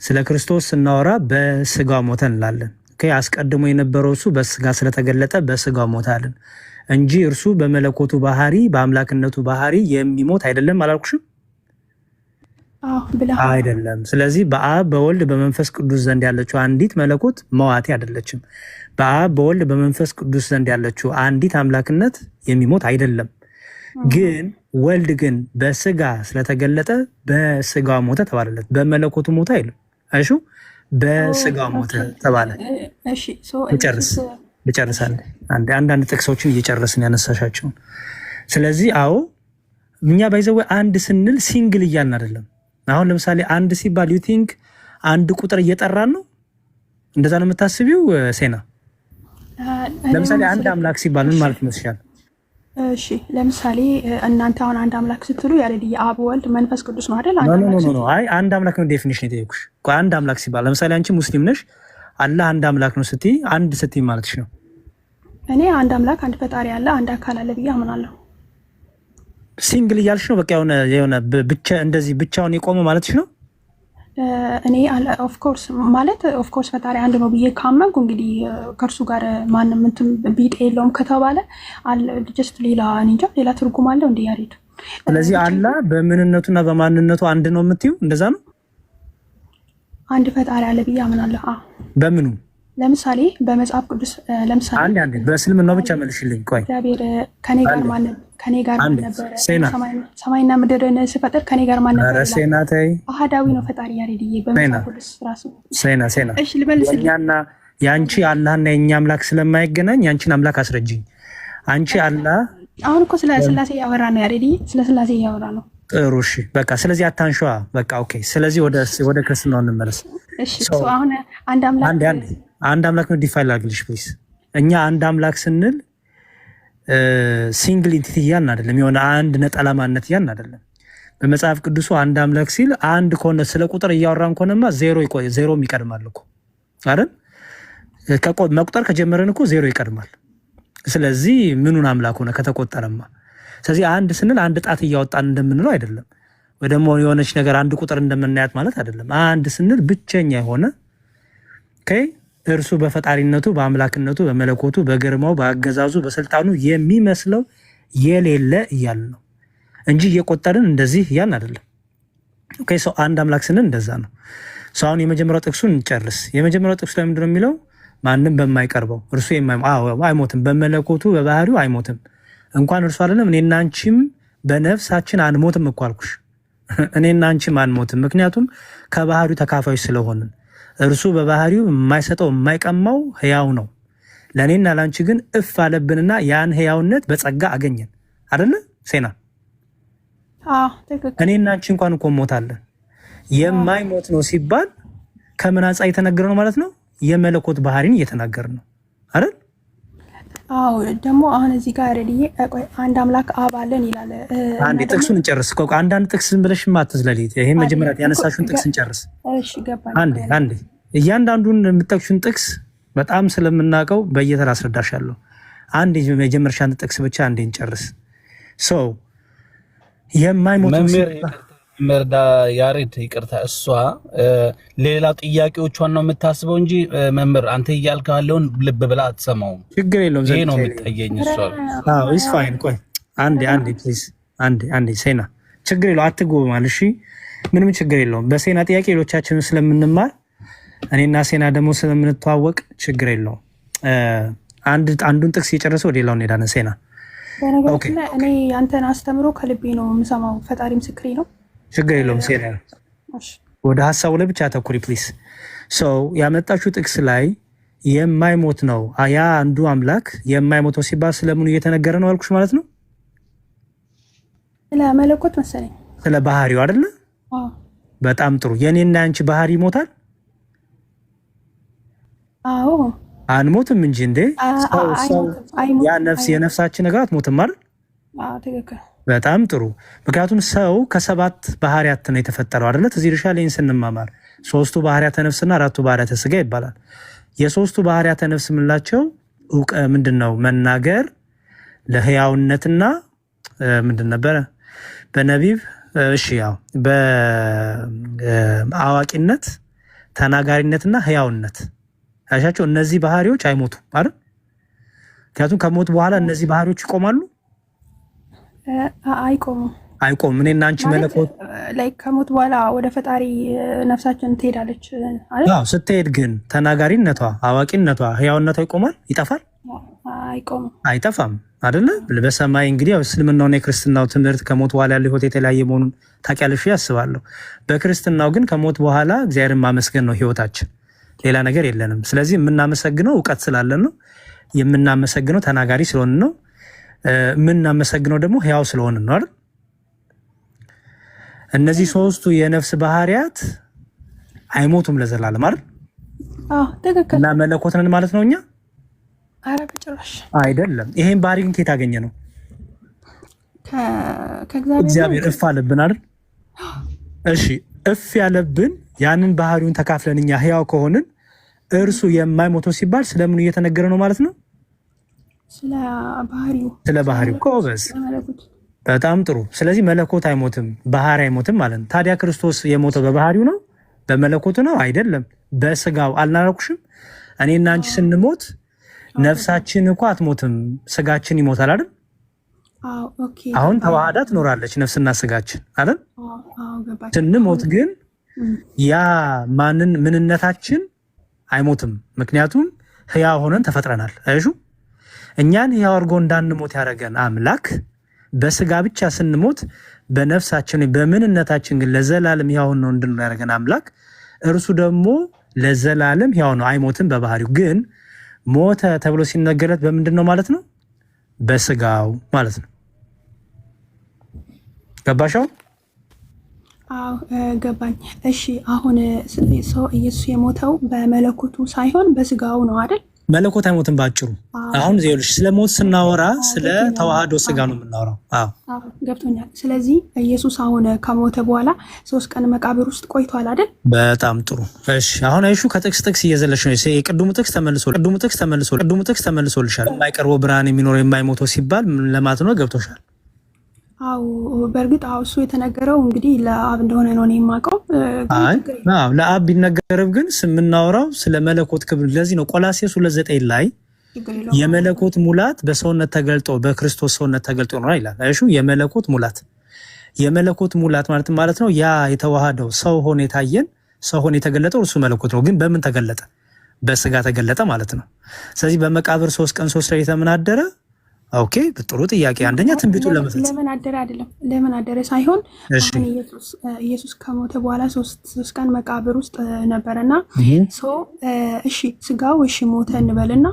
ስለ ክርስቶስ ስናወራ በስጋ ሞተ እንላለን። አስቀድሞ የነበረው እሱ በስጋ ስለተገለጠ በስጋ ሞተ አለን እንጂ እርሱ በመለኮቱ ባህሪ በአምላክነቱ ባህሪ የሚሞት አይደለም አላልኩሽም? አይደለም። ስለዚህ በአብ በወልድ በመንፈስ ቅዱስ ዘንድ ያለችው አንዲት መለኮት መዋቴ አይደለችም። በአብ በወልድ በመንፈስ ቅዱስ ዘንድ ያለችው አንዲት አምላክነት የሚሞት አይደለም። ግን ወልድ ግን በስጋ ስለተገለጠ በስጋ ሞተ ተባለለት። በመለኮቱ ሞተ አይልም። አይሹ በስጋ ሞተ ተባለ። ልጨርሳለን። አንዳንድ ጥቅሶችን እየጨረስን ያነሳሻቸውን። ስለዚህ አዎ እኛ ባይዘው አንድ ስንል ሲንግል እያልን አይደለም። አሁን ለምሳሌ አንድ ሲባል ዩ ቲንክ አንድ ቁጥር እየጠራን ነው? እንደዛ ነው የምታስቢው ሴና? ለምሳሌ አንድ አምላክ ሲባል ምን ማለት ይመስልሻል? እሺ ለምሳሌ እናንተ አሁን አንድ አምላክ ስትሉ ያሬድ የአብ ወልድ መንፈስ ቅዱስ ነው አይደል? አይ አንድ አምላክ ነው ዴፊኒሽን የጠየኩሽ። አንድ አምላክ ሲባል ለምሳሌ አንቺ ሙስሊም ነሽ፣ አላህ አንድ አምላክ ነው ስትይ አንድ ስትይ ማለትሽ ነው? እኔ አንድ አምላክ አንድ ፈጣሪ አለ አንድ አካል አለ ብዬ አምናለሁ። ሲንግል እያልሽ ነው? በቃ የሆነ ብቻ እንደዚህ ብቻውን የቆመ ማለትሽ ነው? እኔ ኦፍኮርስ ማለት ኦፍኮርስ ፈጣሪ አንድ ነው ብዬ ካመንኩ እንግዲህ ከእርሱ ጋር ማንም እንትን ቢጤ የለውም ከተባለ ጀስት ሌላ እንጃ ሌላ ትርጉም አለው እንደ ያሬድ። ስለዚህ አላህ በምንነቱና በማንነቱ አንድ ነው የምትይው እንደዛ ነው? አንድ ፈጣሪ አለ ብዬ አምናለሁ። በምኑ? ለምሳሌ በመጽሐፍ ቅዱስ ለምሳሌ አንድ በእስልምናው ብቻ መልሽልኝ። ቆይ እግዚአብሔር ከኔ ጋር ማን ነበር? ሰማይና ምድርን ስፈጥር ከኔ ጋር ማን ነበር? ሴናታይ አሃዳዊ ነው ፈጣሪ ያሬድዬ በመጽሐፍ ቅዱስ ራሱ። ሴና እሺ ልመልስልኝ። እኛና ያንቺ አላህና የኛ አምላክ ስለማይገናኝ ያንቺን አምላክ አስረጅኝ። አንቺ አላህ አሁን እኮ ስለ ስላሴ ያወራ ነው ያሬድዬ፣ ስለ ስላሴ ያወራ ነው። ጥሩ እሺ በቃ ስለዚህ አታንሸዋ። በቃ ኦኬ። ስለዚህ ወደ ክርስትናው እንመለስ። እሺ አሁን አንድ አምላክ ነው ዲፋይን ላድርግልሽ ፕሊዝ። እኛ አንድ አምላክ ስንል ሲንግል ኢንቲቲ እያልን አይደለም፣ የሆነ አንድ ነጠላ ማንነት እያልን አይደለም። በመጽሐፍ ቅዱሱ አንድ አምላክ ሲል አንድ ከሆነ ስለ ቁጥር እያወራን ከሆነማ ዜሮም ይቀድማል እኮ አይደል? መቁጠር ከጀመረን እኮ ዜሮ ይቀድማል። ስለዚህ ምኑን አምላክ ሆነ ከተቆጠረማ? ስለዚህ አንድ ስንል አንድ ጣት እያወጣን እንደምንለው አይደለም፣ ወይ ደግሞ የሆነች ነገር አንድ ቁጥር እንደምናያት ማለት አይደለም። አንድ ስንል ብቸኛ የሆነ እርሱ በፈጣሪነቱ በአምላክነቱ በመለኮቱ በግርማው በአገዛዙ በስልጣኑ የሚመስለው የሌለ እያልን ነው እንጂ እየቆጠርን እንደዚህ እያልን አይደለም። ሰው አንድ አምላክ ስንል እንደዛ ነው። ሰው አሁን የመጀመሪያው ጥቅሱን እንጨርስ። የመጀመሪያው ጥቅሱ ላይ ምንድን ነው የሚለው? ማንም በማይቀርበው እርሱ አይሞትም፣ በመለኮቱ በባህሪው አይሞትም። እንኳን እርሱ አይደለም እኔና አንቺም በነፍሳችን አንሞትም እኮ አልኩሽ። እኔና አንቺም አንሞትም፣ ምክንያቱም ከባህሪው ተካፋዮች ስለሆንን። እርሱ በባህሪው የማይሰጠው የማይቀማው ህያው ነው። ለእኔና ለአንቺ ግን እፍ አለብንና ያን ህያውነት በጸጋ አገኘን አይደለ ሴና? እኔና አንቺ እንኳን እኮ ሞታለን። የማይሞት ነው ሲባል ከምን አንጻር እየተነገረ ነው ማለት ነው? የመለኮት ባህሪን እየተናገር ነው አይደል? አዎ ደግሞ አሁን እዚህ ጋር ረድዬ አንድ አምላክ አብ አለን ይላል። አንዴ ጥቅሱን እንጨርስ። አንዳንድ ጥቅስ ዝም ብለሽ አትዝለሊ። ይሄ መጀመሪያ ያነሳሽውን ጥቅስ እንጨርስ። እሺ ገባኝ። አንዴ እያንዳንዱን የምትጠቅሹን ጥቅስ በጣም ስለምናውቀው በየተራ አስረዳሻለሁ። አንዴ የመጀመሪያውን ጥቅስ ብቻ አንዴ እንጨርስ። ሰው የማይሞት መርዳ ያሬድ ይቅርታ፣ እሷ ሌላ ጥያቄዎቿን ነው የምታስበው እንጂ መምህር አንተ እያልክ ያለውን ልብ ብላ አትሰማውም። ችግር የለውም። ይሄ ነው የሚታየኝ። እሷ ኢስ ፋይን። ቆይ አንዴ ፕሊዝ፣ አንዴ ሴና፣ ችግር የለውም። አትጎበማል። እሺ ምንም ችግር የለውም። በሴና ጥያቄ ሌሎቻችንን ስለምንማር እኔና ሴና ደግሞ ስለምንተዋወቅ ችግር የለውም። አንዱን ጥቅስ የጨረሰ ወደ ሌላው እንሄዳለን። ሴና በነገራችን ላይ እኔ አንተን አስተምሮ ከልቤ ነው የምሰማው። ፈጣሪ ምስክሬ ነው። ችግር የለውም። ሴና ወደ ሀሳቡ ላይ ብቻ አተኩሪ ፕሊዝ። ሰው ያመጣችሁ ጥቅስ ላይ የማይሞት ነው ያ አንዱ አምላክ የማይሞተው ሲባል ስለምኑ እየተነገረ ነው አልኩሽ ማለት ነው? ስለ መለኮት መሰለኝ፣ ስለ ባህሪው አይደለ? በጣም ጥሩ። የኔና አንቺ ባህሪ ይሞታል? አዎ አንሞትም እንጂ እንዴ ያ ነፍስ የነፍሳችን ነገር አትሞትም አይደል? ትክክል። በጣም ጥሩ። ምክንያቱም ሰው ከ7 ባህሪያት ነው የተፈጠረው አይደለ? እዚህ ርሻ ላይ ስንማማር 3ቱ ባህሪያተ ነፍስና 4ቱ ባህሪያተ ስጋ ይባላል። የ3ቱ ባህሪያተ ነፍስ የምንላቸው ምንድነው? መናገር፣ ለህያውነትና ምንድን ነበረ በነቢብ ያው በአዋቂነት፣ ተናጋሪነትና ህያውነት ያሻቸው። እነዚህ ባህሪዎች አይሞቱም አይደል? ምክንያቱም ከሞት በኋላ እነዚህ ባህሪዎች ይቆማሉ? አይቆሙም። እኔና አንቺ መለኮት ላይ ከሞት በኋላ ወደ ፈጣሪ ነፍሳችን ትሄዳለች አይደል? አዎ። ስትሄድ ግን ተናጋሪነቷ፣ አዋቂነቷ፣ ህያውነቷ ይቆማል? ይጠፋል? አይጠፋም አይደለ? በሰማይ እንግዲህ ያው እስልምናውና የክርስትናው ትምህርት ከሞት በኋላ ያለው ህይወት የተለያየ መሆኑን ታውቂያለሽ ያስባለሁ። በክርስትናው ግን ከሞት በኋላ እግዚአብሔርን ማመስገን ነው ህይወታችን፣ ሌላ ነገር የለንም። ስለዚህ የምናመሰግነው እውቀት ስላለን ነው። የምናመሰግነው ተናጋሪ ስለሆን ነው። የምናመሰግነው ደግሞ ህያው ስለሆን ነው አይደል? እነዚህ 3ቱ የነፍስ ባህሪያት አይሞቱም ለዘላለም አይደል? ትክክል። እና መለኮት ነን ማለት ነው እኛ? ኧረ በጭራሽ አይደለም። ይሄን ባህሪ ግን ከየት አገኘ ነው? እግዚአብሔር እፍ አለብን አይደል? እሺ እፍ ያለብን ያንን ባህሪውን ተካፍለን እኛ ህያው ከሆንን እርሱ የማይሞተው ሲባል ስለምን እየተነገረ ነው ማለት ነው? ስለ ባህሪው። ኮበዝ በጣም ጥሩ። ስለዚህ መለኮት አይሞትም፣ ባህሪ አይሞትም ማለት ነው። ታዲያ ክርስቶስ የሞተው በባህሪው ነው በመለኮቱ ነው? አይደለም፣ በስጋው። አልናረኩሽም? እኔና አንቺ ስንሞት ነፍሳችን እኮ አትሞትም፣ ስጋችን ይሞታል አይደል? አሁን ተዋህዳ ትኖራለች ነፍስና ስጋችን አይደል? ስንሞት ግን ያ ምንነታችን አይሞትም። ምክንያቱም ህያው ሆነን ተፈጥረናል። አይሹ እኛን ህያው አድርጎ እንዳንሞት ያደረገን አምላክ በስጋ ብቻ ስንሞት በነፍሳችን በምንነታችን ግን ለዘላለም ህያው ነው እንድንኖር ያደረገን አምላክ እርሱ ደግሞ ለዘላለም ህያው ነው፣ አይሞትም። በባህሪው ግን ሞተ ተብሎ ሲነገረት በምንድን ነው ማለት ነው? በስጋው ማለት ነው። ገባሻው? አዎ ገባኝ። እሺ አሁን ሰው ኢየሱስ የሞተው በመለኮቱ ሳይሆን በስጋው ነው አይደል? መለኮት አይሞትም ባጭሩ። አሁን ይኸውልሽ ስለ ሞት ስናወራ ስለ ተዋህዶ ስጋ ነው የምናወራው። ገብቶኛል። ስለዚህ ኢየሱስ አሁን ከሞተ በኋላ 3 ቀን መቃብር ውስጥ ቆይቷል አይደል? በጣም ጥሩ። እሺ አሁን አይሹ ከጥቅስ እየዘለሽ ነው። የቅድሙ ጥቅስ ተመልሶልሻል። የማይቀርበው ብርሃን የሚኖረው የማይሞተው ሲባል ለማለት ነው። ገብቶሻል? አዎ በእርግጥ እሱ የተነገረው እንግዲህ ለአብ እንደሆነ ነው የማውቀው። ለአብ ቢነገርም ግን የምናወራው ስለ መለኮት ክብር። ለዚህ ነው ቆላስይስ 2:9 ላይ የመለኮት ሙላት በሰውነት ተገልጦ በክርስቶስ ሰውነት ተገልጦ ነው ይላል። አይሹ የመለኮት ሙላት ማለት ነው ያ የተዋሃደው ሰው ሆኖ የታየን ሰው ሆኖ የተገለጠው እርሱ መለኮት ነው። ግን በምን ተገለጠ? በስጋ ተገለጠ ማለት ነው። ስለዚህ በመቃብር 3 ቀን 3 ሌሊት ምን አደረ? ኦኬ ጥሩ ጥያቄ። አንደኛ ትንቢቱን ለመፈጸም ለምን አደረ ሳይሆን አሁን ኢየሱስ ከሞተ በኋላ 3 ቀን መቃብር ውስጥ ነበረና እሺ ስጋው ሞተ እንበልና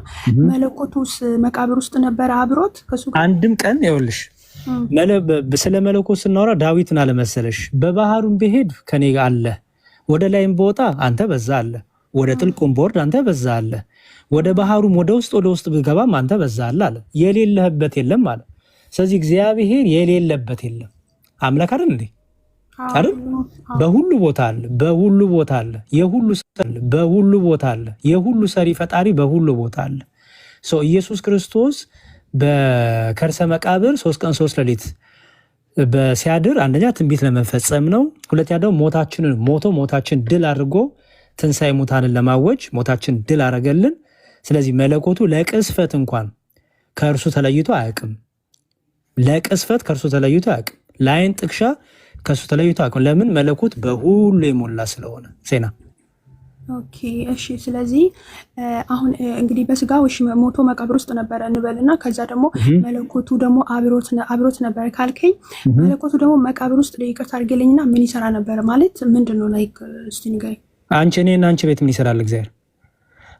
መለኮቱስ መቃብር ውስጥ ነበረ አብሮት ከሱ አንድም ቀን? ይኸውልሽ ስለ መለኮት ስናወራ ዳዊትን አለመሰለሽ በባህሩም ብሄድ ከኔ ጋር አለ፣ ወደ ላይም በወጣ አንተ በዛ አለ፣ ወደ ጥልቁም ቦርድ አንተ በዛ አለ፣ ወደ ባህሩም ወደ ውስጥ ብገባም አንተ በዛ አለ። የሌለህበት የለም አለ። ስለዚህ እግዚአብሔር የሌለበት የለም። አምላክ አይደል እንዴ? አይደል? በሁሉ ቦታ አለ፣ በሁሉ ቦታ አለ፣ በሁሉ ቦታ አለ፣ የሁሉ ሰሪ ፈጣሪ በሁሉ ቦታ አለ። ኢየሱስ ክርስቶስ በከርሰ መቃብር 3 ቀን 3 ሌሊት በሲያድር አንደኛ ትንቢት ለመፈጸም ነው። ሁለተኛ ደግሞ ሞታችን ድል አድርጎ ትንሣኤ ሙታንን ለማወጅ ሞታችን ድል አረገልን። ስለዚህ መለኮቱ ለቅስፈት እንኳን ከእርሱ ተለይቶ አያውቅም። ለቅስፈት ከእርሱ ተለይቶ አያውቅም። ለአይን ጥቅሻ ከእሱ ተለይቶ አያውቅም። ለምን? መለኮት በሁሉ የሞላ ስለሆነ። ሴና ኦኬ እሺ። ስለዚህ አሁን እንግዲህ በስጋው እሺ ሞቶ መቃብር ውስጥ ነበረ እንበልና ከዛ ደግሞ መለኮቱ ደግሞ አብሮት ነበረ ካልከኝ መለኮቱ ደግሞ መቃብር ውስጥ ይቅርታ አድርገልኝና ምን ይሰራ ነበረ ማለት ምንድን ነው? ላይክ እስቲ ንገረኝ። እኔና አንቺ ቤት ምን ይሰራል እግዚአብሔር?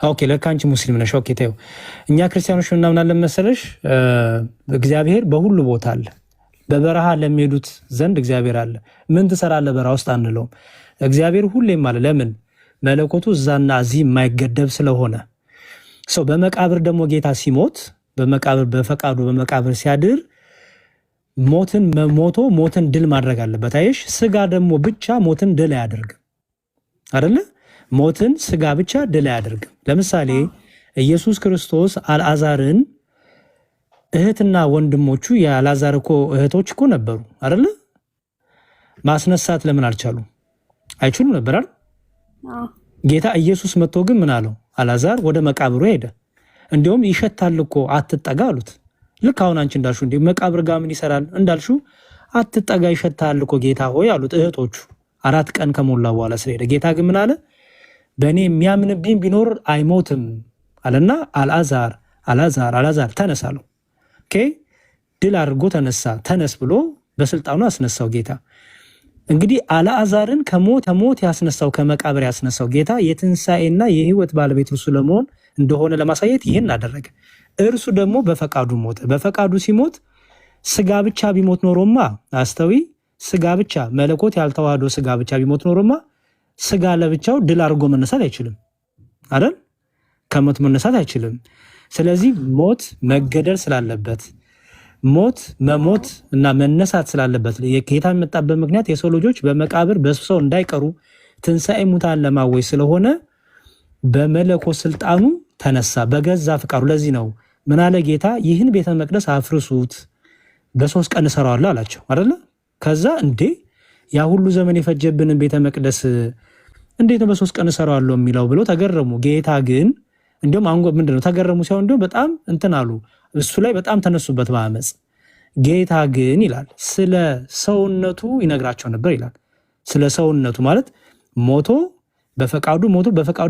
ኦኬ ለካ አንቺ ሙስሊም ነሽ። ኦኬ ተይው። እኛ ክርስቲያኖች እናምናለን መሰለሽ እግዚአብሔር በሁሉ ቦታ አለ። በበረሃ ለሚሄዱት ዘንድ እግዚአብሔር አለ። ምን ትሰራለህ በረሃ ውስጥ አንለውም። እግዚአብሔር ሁሌም አለ። ለምን? መለኮቱ እዛና እዚህ የማይገደብ ስለሆነ። ሰው በመቃብር ደግሞ ጌታ ሲሞት በመቃብር በፈቃዱ በመቃብር ሲያድር ሞትን ድል ማድረግ አለበት። አየሽ፣ ስጋ ደግሞ ብቻ ሞትን ድል አያደርግም አይደለ? ሞትን ስጋ ብቻ ድል አያደርግም። ለምሳሌ ኢየሱስ ክርስቶስ አልዓዛርን እህትና ወንድሞቹ የአልዓዛር እኮ እህቶች እኮ ነበሩ አይደለ? ማስነሳት ለምን አልቻሉ? አይችሉም ነበር አይደል? ጌታ ኢየሱስ መጥቶ ግን ምን አለው? አልዓዛር ወደ መቃብሩ ሄደ። እንዲሁም ይሸታል እኮ አትጠጋ አሉት። ልክ አሁን አንቺ እንዳልሹ እንደ መቃብር ጋር ምን ይሰራል እንዳልሹ አትጠጋ ይሸታል እኮ ጌታ ሆይ አሉት እህቶቹ። 4 ቀን ከሞላ በኋላ ስለሄደ ጌታ ግን ምን አለ? በእኔ የሚያምንብኝ ቢኖር አይሞትም አለና አልዓዛር ተነስ አለው። ኦኬ ድል አድርጎ ተነስ ብሎ በስልጣኑ አስነሳው ጌታ። እንግዲህ አልዓዛርን ከሞት ያስነሳው ከመቃብር ያስነሳው ጌታ የትንሣኤና የህይወት ባለቤት እርሱ ለመሆን እንደሆነ ለማሳየት ይህን አደረገ። እርሱ ደግሞ በፈቃዱ ሞተ። በፈቃዱ ሲሞት ስጋ ብቻ ቢሞት ኖሮማ ስጋ ብቻ መለኮት ያልተዋህዶ ስጋ ብቻ ቢሞት ኖሮማ ስጋ ለብቻው ድል አድርጎ መነሳት አይችልም አይደል? ከሞት መነሳት አይችልም። ስለዚህ ሞት መገደል ስላለበት መሞት እና መነሳት ስላለበት ጌታ የመጣበት ምክንያት የሰው ልጆች በመቃብር በሰው እንዳይቀሩ ትንሣኤ ሙታን ለማወጅ ስለሆነ በመለኮት ስልጣኑ ተነሳ በገዛ ፍቃዱ። ለዚህ ነው ምን አለ ጌታ? ይህን ቤተ መቅደስ አፍርሱት በ3 ቀን እሰራዋለሁ አላቸው አይደለ? ከዛ እንዴ ያ ሁሉ ዘመን የፈጀብንን ቤተ መቅደስ እንዴት ነው በ3 ቀን እሰራዋለሁ የሚለው ብሎ ተገረሙ። ጌታ ግን እንዲሁም ምንድነው ተገረሙ ሲሆን እንዲሁም በጣም እንትን አሉ፣ እሱ ላይ በጣም ተነሱበት በአመፅ። ጌታ ግን ይላል ስለ ሰውነቱ ይነግራቸው ነበር ይላል። ስለ ሰውነቱ ማለት በፈቃዱ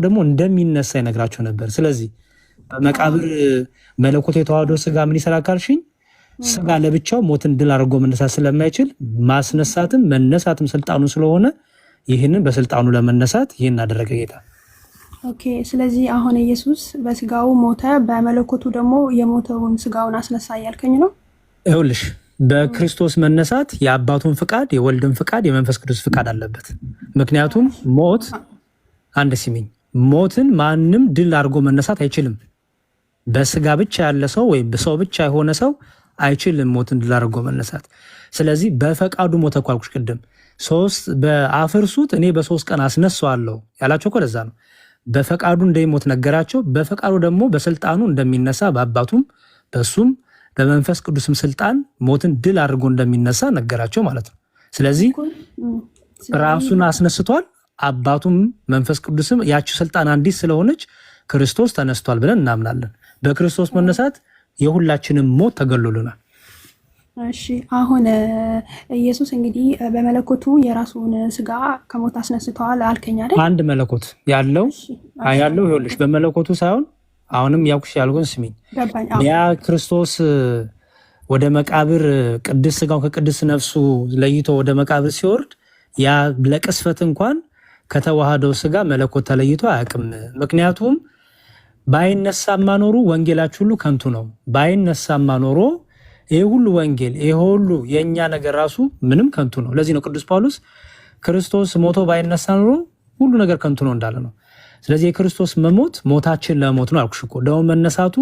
ደግሞ እንደሚነሳ ይነግራቸው ነበር። ስለዚህ በመቃብር መለኮት የተዋህዶ ስጋ ምን ይሰራ ካልሽኝ ስጋ ለብቻው ሞትን ድል አድርጎ መነሳት ስለማይችል ማስነሳትም መነሳትም ስልጣኑ ስለሆነ ይህንን በስልጣኑ ለመነሳት ይህን አደረገ ጌታ። ኦኬ ስለዚህ አሁን ኢየሱስ በስጋው ሞተ፣ በመለኮቱ ደግሞ የሞተውን ስጋውን አስነሳ እያልከኝ ነው? ይኸውልሽ በክርስቶስ መነሳት የአባቱን ፍቃድ፣ የወልድን ፍቃድ፣ የመንፈስ ቅዱስ ፍቃድ አለበት። ምክንያቱም ሞትን ማንም ድል አድርጎ መነሳት አይችልም። በስጋ ብቻ ያለ ሰው ወይም በሰው ብቻ የሆነ ሰው አይችልም ሞትን ድል አድርጎ መነሳት። ስለዚህ በፈቃዱ ሞተ እኮ አልኩሽ ቅድም። በአፍርሱት እኔ በ3 ቀን አስነሳዋለሁ ያላቸው እኮ ለዛ ነው። በፈቃዱ እንደሚሞት ነገራቸው። በፈቃዱ ደግሞ በስልጣኑ እንደሚነሳ በአባቱም በሱም በመንፈስ ቅዱስም ስልጣን ሞትን ድል አድርጎ እንደሚነሳ ነገራቸው ማለት ነው። ስለዚህ ራሱን አስነስቷል። አባቱም መንፈስ ቅዱስም ያቺ ስልጣን አንዲት ስለሆነች ክርስቶስ ተነስቷል ብለን እናምናለን። በክርስቶስ መነሳት የሁላችንም ሞት ተገሎልናል። እሺ አሁን ኢየሱስ እንግዲህ በመለኮቱ የራሱን ስጋ ከሞት አስነስተዋል አልከኝ አይደል? አንድ መለኮት ያለው ይኸውልሽ በመለኮቱ ሳይሆን አሁንም ያውቅሽ ያልኩን ስሚኝ። ያ ክርስቶስ ወደ መቃብር ቅዱስ ስጋው ከቅዱስ ነፍሱ ለይቶ ወደ መቃብር ሲወርድ ያ ለቅስፈት እንኳን ከተዋህደው ስጋ መለኮት ተለይቶ አያውቅም። ምክንያቱም ባይነሳማ ኖሮ ወንጌላችሁ ሁሉ ከንቱ ነው። ባይነሳማ ኖሮ ይሄ ሁሉ ወንጌል ይሄ ሁሉ የኛ ነገር ራሱ ምንም ከንቱ ነው። ለዚህ ነው ቅዱስ ጳውሎስ ክርስቶስ ሞቶ ባይነሳ ኖሮ ሁሉ ነገር ከንቱ ነው እንዳለ ነው። ስለዚህ የክርስቶስ መሞት ሞታችን ለሞት ነው አልኩሽ እኮ። ደግሞ መነሳቱ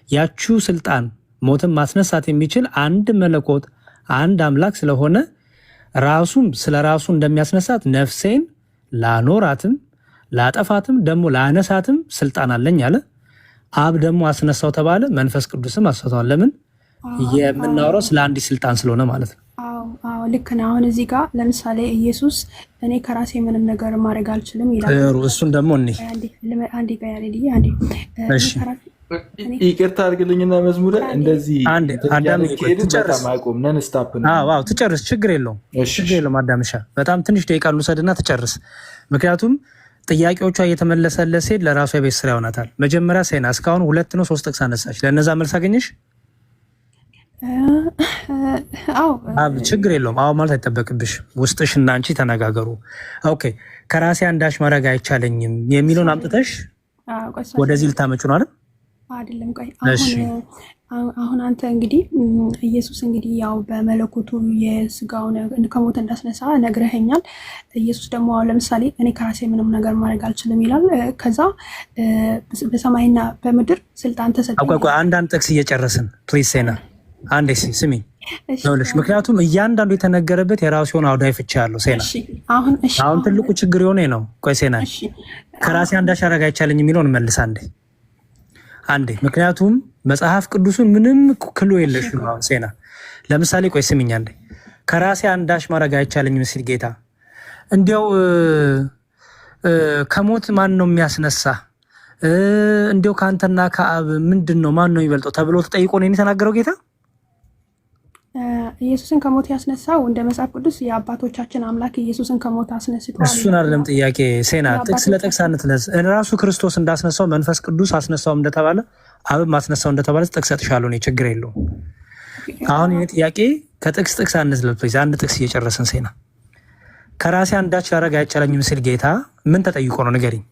ያቺው ስልጣን ሞትን ማስነሳት የሚችል አንድ መለኮት አንድ አምላክ ስለሆነ ራሱም ስለ ራሱ እንደሚያስነሳት ነፍሴን ላኖራትም ላጠፋትም ደግሞ ላነሳትም ስልጣን አለኝ አለ። አብ ደግሞ አስነሳው ተባለ፣ መንፈስ ቅዱስም አስነሳው። ለምን? የምናወራው ስለ አንዲት ስልጣን ስለሆነ ማለት ነው። አዎ ልክ ነው። አሁን እዚህ ጋር ለምሳሌ ኢየሱስ እኔ ከራሴ ምንም ነገር ማድረግ አልችልም ይላል። እሱን ደግሞ አንዴ ጋር አንዴ ይቅርታ አድርግልኝና መዝሙረ እንደዚህ አዳም ትጨርስ፣ ችግር የለውም አዳምሻ። በጣም ትንሽ ደቂቃ ልውሰድና ትጨርስ። ምክንያቱም ጥያቄዎቿ እየተመለሰለት ሲሄድ ለራሷ የቤት ስራ ይሆናታል። መጀመሪያ ሴና እስካሁን 2 ነው 3 ጥቅስ አነሳች። ለእነዛ መልስ አገኘሽ? ችግር የለውም። አዎ ማለት አይጠበቅብሽ። ውስጥሽ እና አንቺ ተነጋገሩ። ኦኬ ከራሴ አንዳች ማድረግ አይቻለኝም የሚለውን አምጥተሽ ወደዚህ ልታመጩ ነው አይደል? አይደለም። ቆይ አሁን አንተ እንግዲህ ኢየሱስ እንግዲህ ያው በመለኮቱ የስጋውን ከሞት እንዳስነሳ ነግረኸኛል። ኢየሱስ ደግሞ አሁን ለምሳሌ እኔ ከራሴ ምንም ነገር ማድረግ አልችልም ይላል። ከዛ በሰማይና በምድር ስልጣን ተሰጠኝ። አንዳንድ ጥቅስ እየጨረስን ፕሊዝ ሴና አንዴ ስሚኝ። ምክንያቱም እያንዳንዱ የተነገረበት የራሱ የሆነ አውዳይ ፍቻ ያለው ሴና። አሁን ትልቁ ችግር የሆነ ነው። ቆይ ሴና ከራሴ አንዳች ማድረግ አይቻለኝም የሚለውን መልስ አንዴ ምክንያቱም መጽሐፍ ቅዱሱን ምንም ክሎ የለሽ ነው። አሁን ሴና ለምሳሌ ቆይ ስሚኝ አንዴ። ከራሴ አንዳች ማድረግ አይቻለኝም ሲል ጌታ እንዲያው ከሞት ማን ነው የሚያስነሳ? እንዲያው ከአንተና ከአብ ምንድን ነው ማን ነው የሚበልጠው ተብሎ ተጠይቆ ነው የተናገረው ጌታ። ኢየሱስን ከሞት ያስነሳው እንደ መጽሐፍ ቅዱስ የአባቶቻችን አምላክ ኢየሱስን ከሞት አስነስቷል። እሱን አይደለም ጥያቄ ሴና። ጥቅስ ለጥቅስ አንትለዝ። ራሱ ክርስቶስ እንዳስነሳው መንፈስ ቅዱስ አስነሳው እንደተባለ አብም አስነሳው እንደተባለ ጥቅስ ሰጥሻለሁ። እኔ ችግር የለውም። አሁን ይሄ ጥያቄ ከጥቅስ ጥቅስ አንዝለል። አንድ ጥቅስ እየጨረስን ሴና ከራሴ አንዳች ላደርግ አይቻለኝም ሲል ጌታ ምን ተጠይቆ ነው ንገሪኝ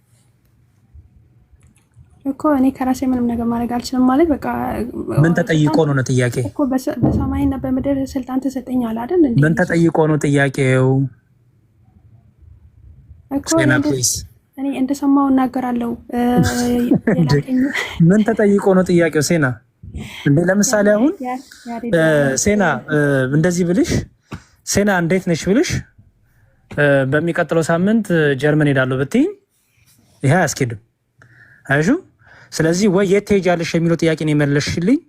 እኮ። እኔ ከራሴ ምንም ነገር ማድረግ አልችልም ማለት በቃ ምን ተጠይቆ ነው ጥያቄ እኮ። በሰማይና በምድር ስልጣን ተሰጠኛል አይደል? ምን ተጠይቆ ነው ጥያቄው እኮ። እኔ እንደሰማው እናገራለሁ። ምን ተጠይቆ ነው ጥያቄው ሴና? እንዴ ለምሳሌ አሁን ሴና እንደዚህ ብልሽ ሴና እንዴት ነሽ ብልሽ በሚቀጥለው ሳምንት ጀርመን ሄዳለሁ ብትይኝ ይሄ አያስኬድም። አይሹ ስለዚህ ወይ የት ትሄጃለሽ የሚለው ጥያቄ ነው የመለስሽልኝ፣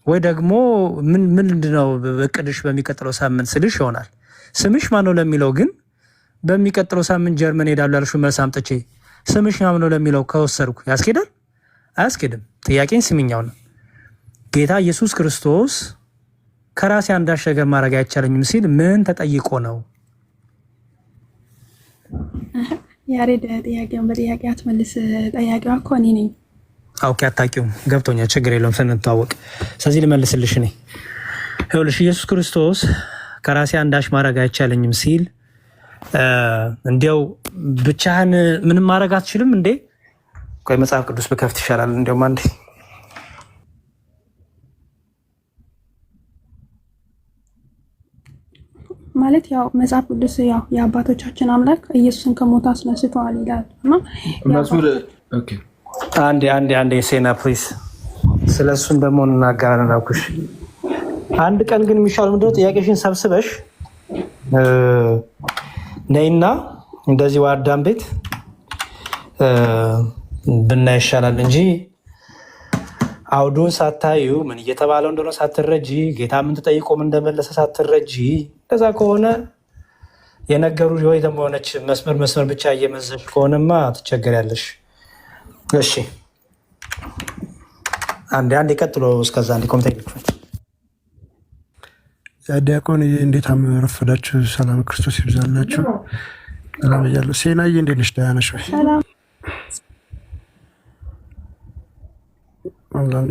ወይ ደግሞ ምንድነው እቅድሽ በሚቀጥለው ሳምንት ስልሽ ይሆናል። ስምሽ ማን ነው ለሚለው ግን በሚቀጥለው ሳምንት ጀርመን ሄዳለሁ ያልሽው መልስ አምጥቼ ስምሽ ማን ነው ለሚለው ከወሰድኩ ያስኬዳል? አያስኬድም። ጥያቄን ስሚኛው ነው ጌታ ኢየሱስ ክርስቶስ ከራሴ አንዳች ነገር ማድረግ አይቻለኝም ሲል ምን ተጠይቆ ነው? ያሬድ ጥያቄውን በጥያቄ አትመልስ። ጠያቂዋ እኮ እኔ ነኝ። ኦኬ አታውቂውም፣ ገብቶኛል። ችግር የለውም ስንተዋወቅ። ስለዚህ ልመልስልሽ እኔ። ይኸውልሽ ኢየሱስ ክርስቶስ ከራሴ አንዳች ማድረግ አይቻለኝም ሲል እንዲያው ብቻህን ምንም ማድረግ አትችልም እንዴ? ቆይ መጽሐፍ ቅዱስ ብከፍት ይሻላል። እንዲያውም አንዴ ማለት ያው መጽሐፍ ቅዱስ ያው የአባቶቻችን አምላክ ኢየሱስን ከሞት አስነስተዋል ይላል እና አንዴ ሴና ፕሊዝ፣ ስለሱም ደግሞ እናገራለን አልኩሽ። አንድ ቀን ግን የሚሻለው ምንድነው ጥያቄሽን ሰብስበሽ ነይና እንደዚህ ዋዳም ቤት ብናይ ይሻላል እንጂ አውዱን ሳታዩ ምን እየተባለው እንደሆነ ሳትረጂ ጌታ ምን ተጠይቆ ምን እንደመለሰ ሳትረጂ ከዛ ከሆነ የነገሩ ወይ ደግሞ ሆነች መስመር ብቻ እየመዘሽ ከሆነማ ትቸገሪያለሽ። እሺ አንዴ ቀጥሎ እስከዛ አንዴ ኮምታይ ልክፈት። ዲያቆን እንዴት አመረፈዳችሁ? ሰላም ክርስቶስ ይብዛላችሁ። ሰላም እያለሁ ሴናዬ እንዴት ነሽ? ደህና ነሽ ወይ?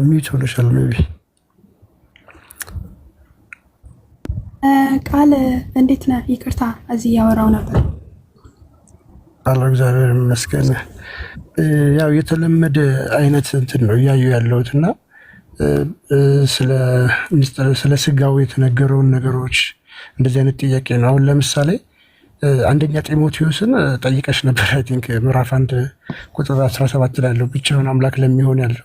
ሚት ሆነሻል። ሜቢ ቃል እንዴት ነህ? ይቅርታ እዚህ እያወራው ነበር። አላ እግዚአብሔር ይመስገን። ያው የተለመደ አይነት እንትን ነው እያዩ ያለሁት እና ስለ ስጋው የተነገረውን ነገሮች እንደዚህ አይነት ጥያቄ ነው። አሁን ለምሳሌ አንደኛ ጢሞቴዎስን ጠይቀሽ ነበር። አይ ቲንክ ምዕራፍ 1 ቁጥር 17 ላይ ያለው ብቻውን አምላክ ለሚሆን ያለው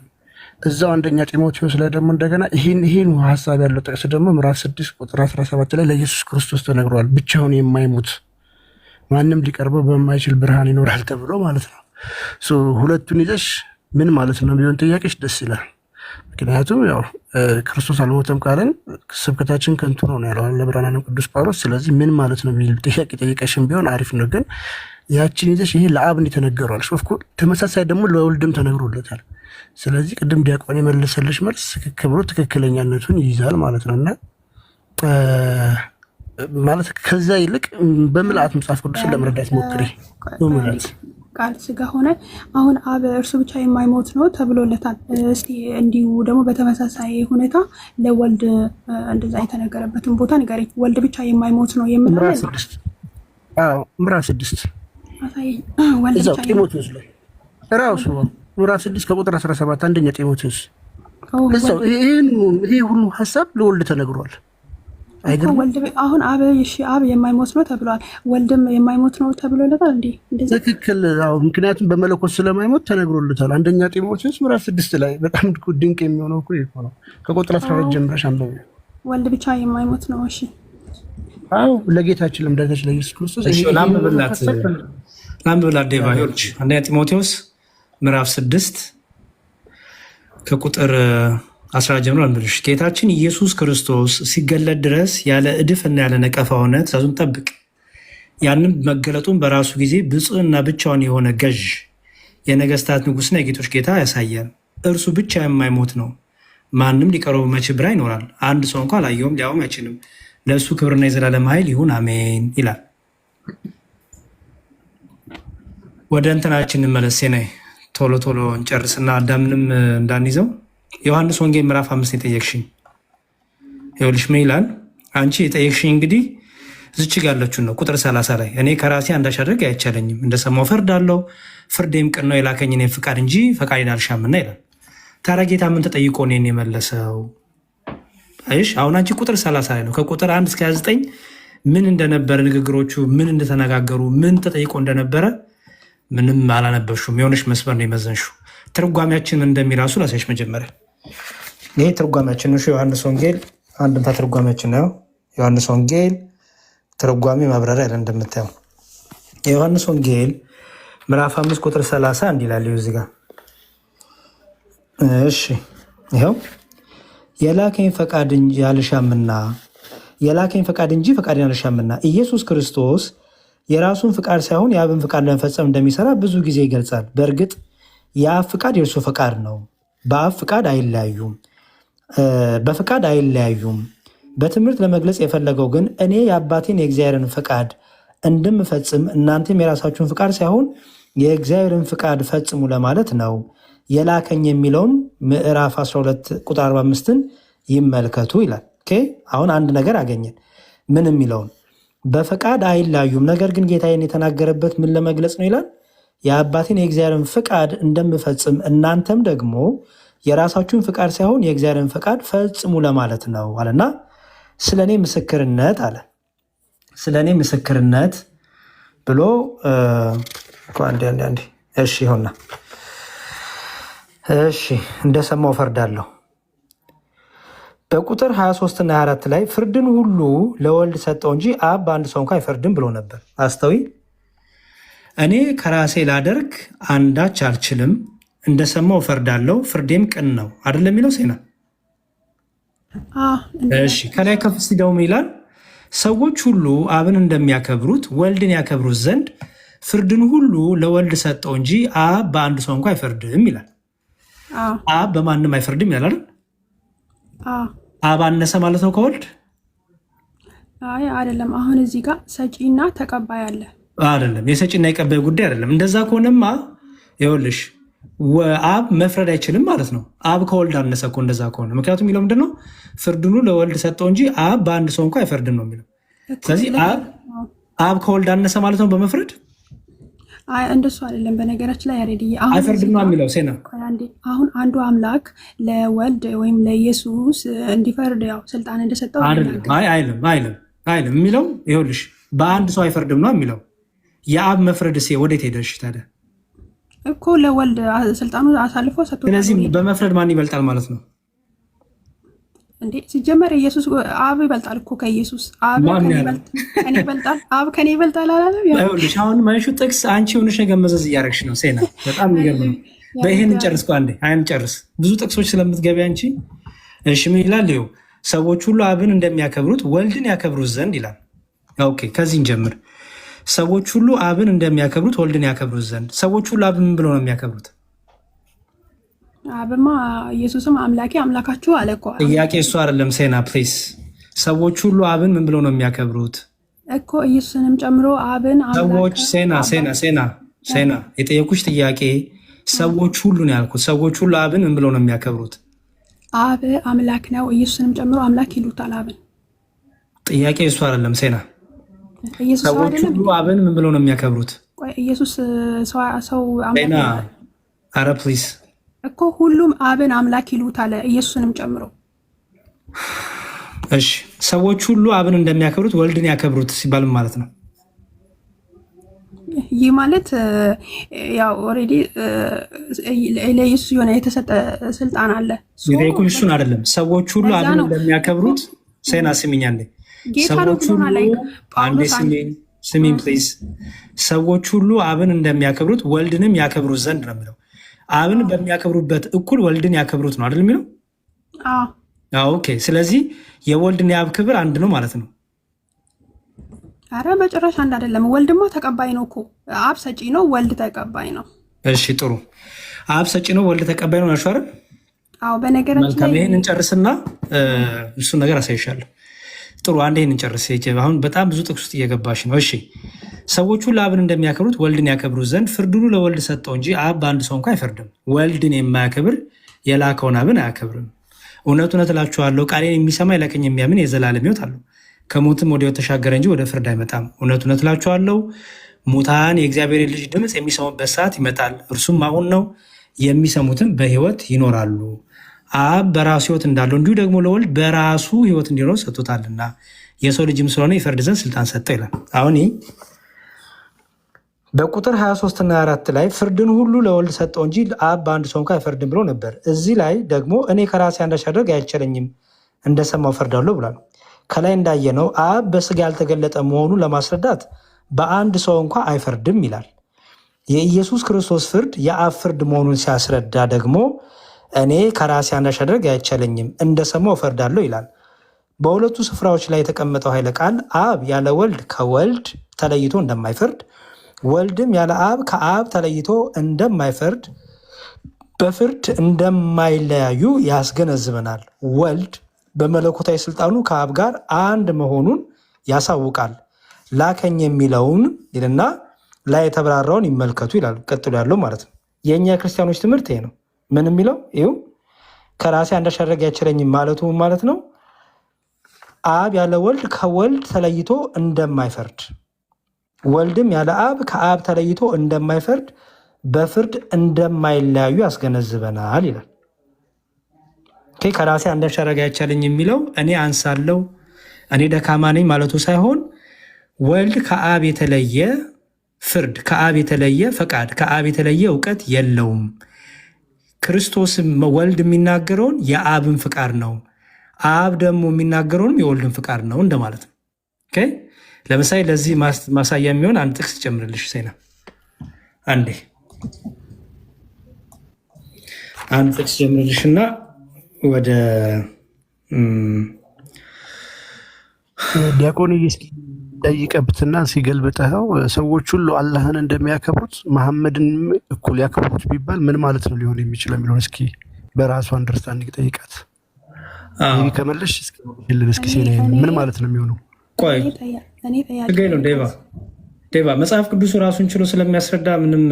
እዛው አንደኛ ጢሞቴዎስ ላይ ደግሞ እንደገና ይሄን ሀሳብ ያለው ጥቅስ ደግሞ ምዕራፍ 6 ቁጥር 17 ላይ ለኢየሱስ ክርስቶስ ተነግሯል። ብቻውን የማይሞት ማንም ሊቀርበው በማይችል ብርሃን ይኖራል ተብሎ ማለት ነው። ሁለቱን ይዘሽ ምን ማለት ነው ቢሆን ጥያቄሽ ደስ ይላል። ምክንያቱም ያው ክርስቶስ አልሞተም ካለን ስብከታችን ከንቱ ነው ያለው ለዕብራውያን ቅዱስ ጳውሎስ። ስለዚህ ምን ማለት ነው የሚል ጥያቄ ጠይቀሽም ቢሆን አሪፍ ነው። ግን ያችን ይዘሽ ይሄ ለአብ ተነገሯል፣ ተመሳሳይ ደግሞ ለወልድም ተነግሮለታል። ስለዚህ ቅድም ዲያቆን የመለሰልሽ መልስ ክብሩ ትክክለኛነቱን ይይዛል ማለት ነው እና ማለት ከዛ ይልቅ በምልአት መጽሐፍ ቅዱስን ለመረዳት ሞክሪ። በምልአት ቃል ስጋ ሆነ። አሁን አብ እርሱ ብቻ የማይሞት ነው ተብሎለታል። እስቲ እንዲሁ ደግሞ በተመሳሳይ ሁኔታ ለወልድ እንደዛ የተነገረበትን ቦታ ንገረኝ። ወልድ ብቻ የማይሞት ነው የምለው ምዕራፍ 6 እዛው ጢሞቴዎስ ላይ ራሱ ምዕራፍ 6 ከቁጥር 17 አንደኛ ጢሞቴዎስ እዛው ይሄ ሁሉ ሀሳብ ለወልድ ተነግሯል። አሁን አብ የማይሞት ነው ተብሏል፣ ወልድም የማይሞት ነው ተብሎለታል። ትክክል። ምክንያቱም በመለኮት ስለማይሞት ተነግሮለታል። አንደኛ ጢሞቴዎስ ምዕራፍ 6 ላይ በጣም ድንቅ የሚሆነው እኮ ነው። ከቁጥር 14 ጀምረሽ አንብቢ። ወልድ ብቻ የማይሞት ነው። እሺ ለጌታችን ለመድኃኒታችን ለኢየሱስ ክርስቶስ ላምብላት ዴቫ ይኸውልሽ አንደኛ ጢሞቴዎስ ምዕራፍ 6 ከቁጥር 10 ጀምሮ አንብልሽ። ጌታችን ኢየሱስ ክርስቶስ ሲገለጥ ድረስ ያለ እድፍና ያለ ነቀፋ ሆነ ትእዛዙን ጠብቅ። ያንም መገለጡን በራሱ ጊዜ ብፁዕና ብቻውን የሆነ ገዥ የነገስታት ንጉሥና የጌቶች ጌታ ያሳያል። እርሱ ብቻ የማይሞት ነው፣ ማንም ሊቀርበው መች ብራ ይኖራል። አንድ ሰው እንኳ ላየውም ሊያውም አይችልም። ለእሱ ክብርና የዘላለም ኃይል ይሁን አሜን ይላል። ወደ እንትናችን እንመለስ። ኔ ቶሎ ቶሎ እንጨርስና አዳምንም እንዳንይዘው ዮሐንስ ወንጌል ምዕራፍ 5 የጠየቅሽኝ ይኸውልሽ ምን ይላል? አንቺ የጠየቅሽኝ እንግዲህ ዝች ጋለችን ነው ቁጥር 30 ላይ እኔ ከራሴ አንዳች አድርግ አይቻለኝም፣ እንደሰማው ፈርዳለሁ፣ ፍርዴም ቅን ነው፣ የላከኝ እኔን ፍቃድ እንጂ ፈቃዴን አልሻምና ይላል። ታዲያ ጌታ ምን ተጠይቆ እኔን የመለሰው? አይሽ አሁን አንቺ ቁጥር 30 ላይ ነው። ከቁጥር 1 እስከ 29 ምን እንደነበረ ንግግሮቹ ምን እንደተነጋገሩ ምን ተጠይቆ እንደነበረ ምንም አላነበብሽም። የሆነች መስመር ነው የመዘንሽው። ትርጓሚያችን እንደሚራሱ ላሳይሽ። መጀመሪያ ይሄ ትርጓሚያችን ነው። ዮሐንስ ወንጌል አንድምታ ትርጓሚያችን ነው። ዮሐንስ ወንጌል ትርጓሚ ማብራሪያ ያለ እንደምታየው የዮሐንስ ወንጌል ምዕራፍ 5 ቁጥር 30 እንዲላል እዚህ ጋር። እሺ ይኸው የላከኝ ፈቃድ እንጂ አልሻምና የላከኝ ፈቃድ እንጂ ፈቃዴን አልሻምና ኢየሱስ ክርስቶስ የራሱን ፍቃድ ሳይሆን የአብን ፍቃድ ለመፈጸም እንደሚሰራ ብዙ ጊዜ ይገልጻል። በእርግጥ የአብ ፍቃድ የእርሱ ፍቃድ ነው። በአብ ፍቃድ አይለያዩም፣ በፍቃድ አይለያዩም። በትምህርት ለመግለጽ የፈለገው ግን እኔ የአባቴን የእግዚአብሔርን ፍቃድ እንደምፈጽም እናንተም የራሳችሁን ፍቃድ ሳይሆን የእግዚአብሔርን ፍቃድ ፈጽሙ ለማለት ነው። የላከኝ የሚለውን ምዕራፍ 12 ቁጥር 45ን ይመልከቱ ይላል። አሁን አንድ ነገር አገኘን። ምን የሚለውን በፍቃድ አይለያዩም፣ ነገር ግን ጌታዬን የተናገረበት ምን ለመግለጽ ነው ይላል። የአባቴን የእግዚአብሔርን ፍቃድ እንደምፈጽም እናንተም ደግሞ የራሳችሁን ፍቃድ ሳይሆን የእግዚአብሔርን ፍቃድ ፈጽሙ ለማለት ነው አለና ስለ እኔ ምስክርነት አለ። ስለ እኔ ምስክርነት ብሎ አንዴ እሺ ይሆና እሺ እንደሰማው ፈርዳለሁ። በቁጥር 23 እና 24 ላይ ፍርድን ሁሉ ለወልድ ሰጠው እንጂ አብ በአንድ ሰው እንኳ አይፈርድም ብሎ ነበር። አስተዊ እኔ ከራሴ ላደርግ አንዳች አልችልም፣ እንደሰማው ፈርዳለሁ፣ ፍርዴም ቅን ነው አይደለም የሚለው ሴና። እሺ ከላይ ከፍ ሲል ይላል ሰዎች ሁሉ አብን እንደሚያከብሩት ወልድን ያከብሩት ዘንድ ፍርድን ሁሉ ለወልድ ሰጠው እንጂ አብ በአንድ ሰው እንኳ አይፈርድም ይላል። አብ በማንም አይፈርድም ይላል አይደል? አብ አነሰ ማለት ነው ከወልድ? አይ አይደለም። አሁን እዚህ ጋር ሰጪና ተቀባይ አለ አይደለም። የሰጪና የቀባይ ጉዳይ አይደለም። እንደዛ ከሆነማ ይኸውልሽ አብ መፍረድ አይችልም ማለት ነው። አብ ከወልድ አነሰ እኮ እንደዛ ከሆነ። ምክንያቱም የሚለው ምንድን ነው? ፍርድኑ ለወልድ ሰጠው እንጂ አብ በአንድ ሰው እንኳ አይፈርድም ነው የሚለው። ስለዚህ አብ ከወልድ አነሰ ማለት ነው በመፍረድ? እንደሱ አይደለም። በነገራችን ላይ ያሬድዬ አይፈርድም ነው የሚለው ሴና። አሁን አንዱ አምላክ ለወልድ ወይም ለኢየሱስ እንዲፈርድ ያው ስልጣን እንደሰጠው አይልም የሚለው። ይኸውልሽ በአንድ ሰው አይፈርድም ነው የሚለው። የአብ መፍረድ ወዴት ሄደሽ ታዲያ? እኮ ለወልድ ስልጣኑ አሳልፎ ሰጥቶ። ስለዚህ በመፍረድ ማን ይበልጣል ማለት ነው እንዴ? ሲጀመር ኢየሱስ አብ ይበልጣል እኮ ከኢየሱስ። አብ ከኔ ይበልጣል አላለም? ይኸውልሽ አሁን ማይሹ ጥቅስ አንቺ ሆነሽ ነገር መዘዝ እያደረግሽ ነው ሴና። በጣም የሚገርም ነው። በይሄን እንጨርስ። አንዴ አይን ጨርስ። ብዙ ጥቅሶች ስለምትገቢ አንቺ። እሺ ምን ይላል? ይኸው ሰዎች ሁሉ አብን እንደሚያከብሩት ወልድን ያከብሩት ዘንድ ይላል። ኦኬ ከዚህ እንጀምር። ሰዎች ሁሉ አብን እንደሚያከብሩት ወልድን ያከብሩት ዘንድ። ሰዎች ሁሉ አብን ምን ብለው ነው የሚያከብሩት? አብማ ኢየሱስም አምላኬ አምላካችሁ አለ እኮ። ጥያቄ እሱ አይደለም ሴና ፕሊስ። ሰዎች ሁሉ አብን ምን ብለው ነው የሚያከብሩት እኮ? ኢየሱስንም ጨምሮ አብን ሰዎች። ሴና የጠየቁሽ ጥያቄ ሰዎች ሁሉ ነው ያልኩት። ሰዎች ሁሉ አብን ምን ብለው ነው የሚያከብሩት? አብ አምላክ ነው፣ ኢየሱስንም ጨምሮ አምላክ ይሉታል አብን። ጥያቄ እሱ አይደለም ሴና። ሰዎች ሁሉ አብን ምን ብለው ነው የሚያከብሩት? ኢየሱስ ሰው አምላክ አረ ፕሊዝ እኮ ሁሉም አብን አምላክ ይሉታል ኢየሱስንም ጨምሮ። እሺ ሰዎች ሁሉ አብን እንደሚያከብሩት ወልድን ያከብሩት ሲባል ማለት ነው። ይህ ማለት ያው ኦልሬዲ ለኢየሱስ የሆነ የተሰጠ ስልጣን አለ። ይሄኩ እሱን አይደለም። ሰዎች ሁሉ አብን እንደሚያከብሩት ሴና ስሚኝ አንዴ። ሰዎች ሁሉ አንዴ ስሚኝ ፕሊዝ። ሰዎች ሁሉ አብን እንደሚያከብሩት ወልድንም ያከብሩት ዘንድ ነው የሚለው። አብን በሚያከብሩበት እኩል ወልድን ያከብሩት ነው አይደል የሚለው? ኦኬ። ስለዚህ የወልድን የአብ ክብር አንድ ነው ማለት ነው። አረ በጭራሽ አንድ አይደለም። ወልድማ ተቀባይ ነው እኮ። አብ ሰጪ ነው፣ ወልድ ተቀባይ ነው። እሺ ጥሩ። አብ ሰጪ ነው፣ ወልድ ተቀባይ ነው አይደል? አዎ። በነገራችን ላይ ይሄን እንጨርስና እሱን ነገር አሳይሻለሁ። ጥሩ አንዴ ይሄን እንጨርስ። አሁን በጣም ብዙ ጥቅስ ውስጥ እየገባሽ ነው። እሺ ሰዎች ሁሉ አብን እንደሚያከብሩት ወልድን ያከብሩት ዘንድ ፍርዱን ለወልድ ሰጠው እንጂ አብ በአንድ ሰው እንኳ አይፈርድም። ወልድን የማያከብር የላከውን አብን አያከብርም። እውነት እውነት እላችኋለሁ ቃሌን የሚሰማ ይልከኝ የሚያምን የዘላለም ሕይወት አለው፣ ከሞትም ወዲያው ተሻገረ እንጂ ወደ ፍርድ አይመጣም። እውነት እውነት እላችኋለሁ ሙታን የእግዚአብሔር ልጅ ድምፅ የሚሰሙበት ሰዓት ይመጣል፣ እርሱም አሁን ነው፣ የሚሰሙትም በሕይወት ይኖራሉ። አብ በራሱ ሕይወት እንዳለው እንዲሁ ደግሞ ለወልድ በራሱ ሕይወት እንዲኖር ሰጥቶታልና የሰው ልጅም ስለሆነ ይፈርድ ዘንድ ስልጣን ሰጠው ይላል። አሁን በቁጥር 23 እና 4 ላይ ፍርድን ሁሉ ለወልድ ሰጠው እንጂ አብ በአንድ ሰው እንኳ አይፈርድም ብሎ ነበር። እዚህ ላይ ደግሞ እኔ ከራሴ አንዳች አድርግ አይቻለኝም እንደሰማው ፈርዳለሁ ብሏል። ከላይ እንዳየነው አብ በስጋ ያልተገለጠ መሆኑን ለማስረዳት በአንድ ሰው እንኳ አይፈርድም ይላል። የኢየሱስ ክርስቶስ ፍርድ የአብ ፍርድ መሆኑን ሲያስረዳ ደግሞ እኔ ከራሴ አንዳች አድርግ አይቻለኝም እንደሰማው ፈርዳለሁ ይላል። በሁለቱ ስፍራዎች ላይ የተቀመጠው ኃይለ ቃል አብ ያለ ወልድ ከወልድ ተለይቶ እንደማይፈርድ፣ ወልድም ያለ አብ ከአብ ተለይቶ እንደማይፈርድ፣ በፍርድ እንደማይለያዩ ያስገነዝበናል። ወልድ በመለኮታዊ ስልጣኑ ከአብ ጋር አንድ መሆኑን ያሳውቃል። ላከኝ የሚለውን ይልና ላይ የተብራራውን ይመልከቱ ይላል። ቀጥሎ ያለው ማለት ነው። የእኛ የክርስቲያኖች ትምህርት ይሄ ነው። ምን የሚለው ይኸው ከራሴ አንዳች አድርግ አይቻለኝም ማለቱ ማለት ነው። አብ ያለ ወልድ ከወልድ ተለይቶ እንደማይፈርድ፣ ወልድም ያለ አብ ከአብ ተለይቶ እንደማይፈርድ፣ በፍርድ እንደማይለያዩ ያስገነዝበናል ይላል። ከራሴ አንዳች አድርግ አይቻለኝም የሚለው እኔ አንሳለው እኔ ደካማ ነኝ ማለቱ ሳይሆን ወልድ ከአብ የተለየ ፍርድ፣ ከአብ የተለየ ፈቃድ፣ ከአብ የተለየ እውቀት የለውም። ክርስቶስም ወልድ የሚናገረውን የአብን ፍቃድ ነው፣ አብ ደግሞ የሚናገረውንም የወልድን ፍቃድ ነው እንደማለት ነው። ለምሳሌ ለዚህ ማሳያ የሚሆን አንድ ጥቅስ ጨምርልሽ ሴና። አንድ ጥቅስ ጨምርልሽና ወደ ዲያቆን እስኪ ጠይቀብትና ሲገልብጠው ሰዎች ሁሉ አላህን እንደሚያከብሩት መሐመድን እኩል ያከብሩት ቢባል ምን ማለት ነው ሊሆን የሚችለው የሚለውን እስኪ በራሱ አንደርስታንዲንግ ጠይቃት። ከመለሽ እስኪ ሴና ምን ማለት ነው የሚሆነው? ቆይ ነው ዴባ መጽሐፍ ቅዱሱ ራሱን ችሎ ስለሚያስረዳ ምንም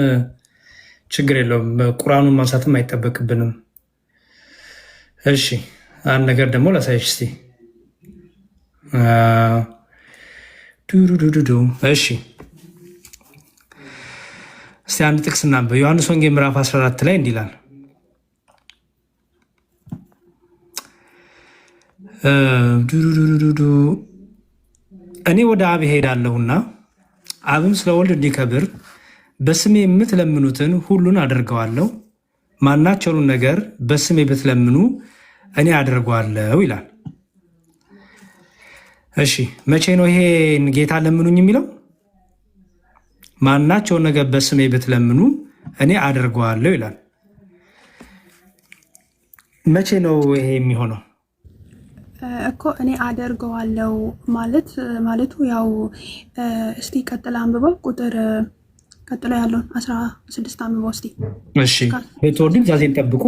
ችግር የለውም። ቁርአኑን ማንሳትም አይጠበቅብንም። እሺ አንድ ነገር ደግሞ ላሳይሽ እስቲ። እሺ እስቲ አንድ ጥቅስ እናንብብ። በዮሐንስ ወንጌል ምዕራፍ 14 ላይ እንዲህ ይላል፣ እኔ ወደ አብ እሄዳለሁና አብም ስለ ወልድ እንዲከብር በስሜ የምትለምኑትን ሁሉን አደርገዋለሁ። ማናቸውንም ነገር በስሜ ብትለምኑ እኔ አደርገዋለሁ ይላል። እሺ መቼ ነው ይሄ ጌታ ለምኑኝ የሚለው? ማናቸውን ነገር በስሜ ብትለምኑ እኔ አደርገዋለሁ ይላል። መቼ ነው ይሄ የሚሆነው? እኮ እኔ አደርገዋለሁ ማለቱ ያው እስቲ ቀጥላ አንብበው ቁጥር ቀጥሎ ያለውን 16 አንብበው እስቲ። እሺ ቤትወርድም ዛዜን ጠብቁ።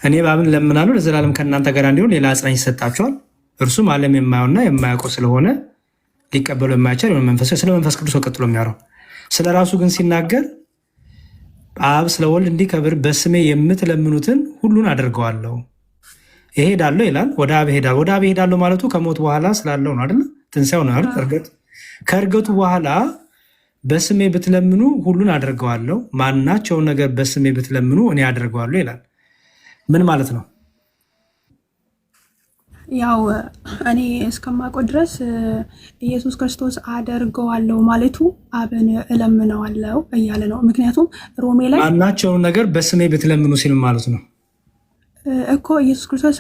እኔ በአብን ለምናለሁ ለዘላለም ከእናንተ ጋር እንዲሆን ሌላ አጽናኝ ይሰጣቸዋል። እርሱም ዓለም የማየውና የማያውቀው ስለሆነ ሊቀበሉ የማይቻል ስለ መንፈስ ቅዱስ ቀጥሎ የሚያወራው ስለ ራሱ ግን ሲናገር አብ ስለ ወልድ እንዲከብር በስሜ የምትለምኑትን ሁሉን አደርገዋለሁ። እሄዳለሁ ይላል። ወደ አብ እሄዳለሁ። ወደ አብ እሄዳለሁ ማለቱ ከሞት በኋላ ስላለው ነው አይደል? ትንሣኤው ነው አይደል? ከእርገቱ በኋላ በስሜ ብትለምኑ ሁሉን አደርገዋለሁ፣ ማናቸውን ነገር በስሜ ብትለምኑ እኔ አደርገዋለሁ ይላል። ምን ማለት ነው? ያው እኔ እስከማውቀው ድረስ ኢየሱስ ክርስቶስ አደርገዋለሁ ማለቱ አብን እለምነዋለሁ እያለ ነው። ምክንያቱም ሮሜ ላይ ማናቸውን ነገር በስሜ ብትለምኑ ሲል ማለት ነው እኮ ኢየሱስ ክርስቶስ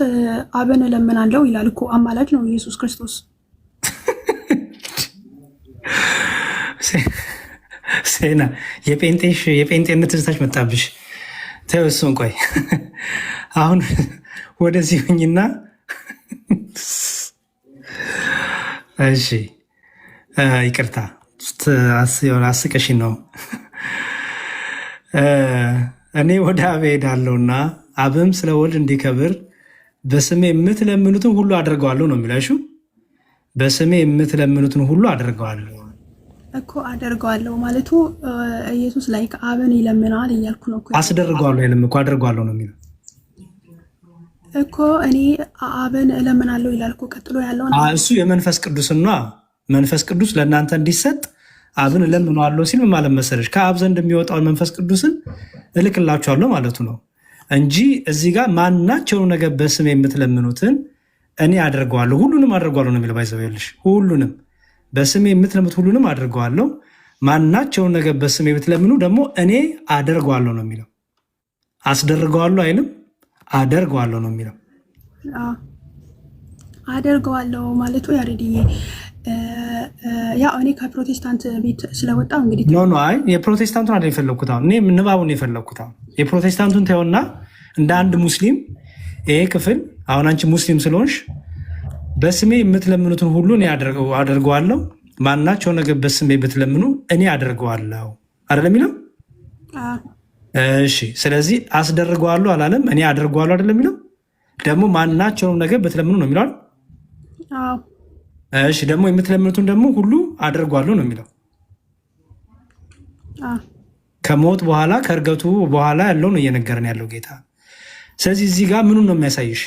አብን እለምናለሁ ይላል እኮ። አማላጅ ነው ኢየሱስ ክርስቶስ። ሴና የጴንጤነት ትዝታች መጣብሽ። ተይው እሱን ቆይ። አሁን ወደዚህ ሁኝና እሺ ይቅርታ አስቀሽኝ ነው። እኔ ወደ አብ እሄዳለሁና አብም ስለ ወልድ እንዲከብር በስሜ የምትለምኑትን ሁሉ አደርገዋለሁ ነው የሚላችሁ። በስሜ የምትለምኑትን ሁሉ አደርገዋለሁ እኮ አደርገዋለሁ ማለቱ ኢየሱስ ላይ አብን ይለምናል እያልኩ ነው። አስደርገዋለሁ አይልም እኮ አደርገዋለሁ ነው የሚለው እኮ። እኔ አብን እለምናለሁ ይላል እኮ። ቀጥሎ ያለው እሱ የመንፈስ ቅዱስና መንፈስ ቅዱስ ለእናንተ እንዲሰጥ አብን እለምነዋለሁ ሲል ምን ማለት መሰለሽ? ከአብ ዘንድ የሚወጣውን መንፈስ ቅዱስን እልክላችኋለሁ ማለቱ ነው እንጂ እዚህ ጋር ማናቸውን ነገር በስሜ የምትለምኑትን እኔ አደርገዋለሁ፣ ሁሉንም አደርገዋለሁ ነው የሚለው። ባይዘውልሽ ሁሉንም በስሜ የምትለምኑት ሁሉንም አደርገዋለሁ፣ ማናቸውን ነገር በስሜ ብትለምኑ ደግሞ እኔ አደርገዋለሁ ነው የሚለው። አስደርገዋለሁ አይልም፣ አደርገዋለሁ ነው የሚለው። አደርገዋለሁ ማለቱ ያሬድዬ ያው እኔ ከፕሮቴስታንት ቤት ስለወጣው እንግዲህ አይ የፕሮቴስታንቱን አይደል የፈለግኩት። አሁን እኔ ንባቡን የፈለግኩት አሁን የፕሮቴስታንቱን ተይውና እንደ አንድ ሙስሊም ይሄ ክፍል አሁን አንቺ ሙስሊም ስለሆንሽ በስሜ የምትለምኑትን ሁሉ እኔ አደርገዋለሁ፣ ማናቸው ነገር በስሜ ብትለምኑ እኔ አደርገዋለሁ አይደለም የሚለው። እሺ ስለዚህ አስደርገዋለሁ አላለም፣ እኔ አደርገዋለሁ አይደለም የሚለው። ደግሞ ማናቸውም ነገር ብትለምኑ ነው የሚለው። እሺ ደግሞ የምትለምኑትን ደግሞ ሁሉ አደርገዋለሁ ነው የሚለው። ከሞት በኋላ ከእርገቱ በኋላ ያለው ነው እየነገረን ያለው ጌታ። ስለዚህ እዚህ ጋር ምኑን ነው የሚያሳይሽ?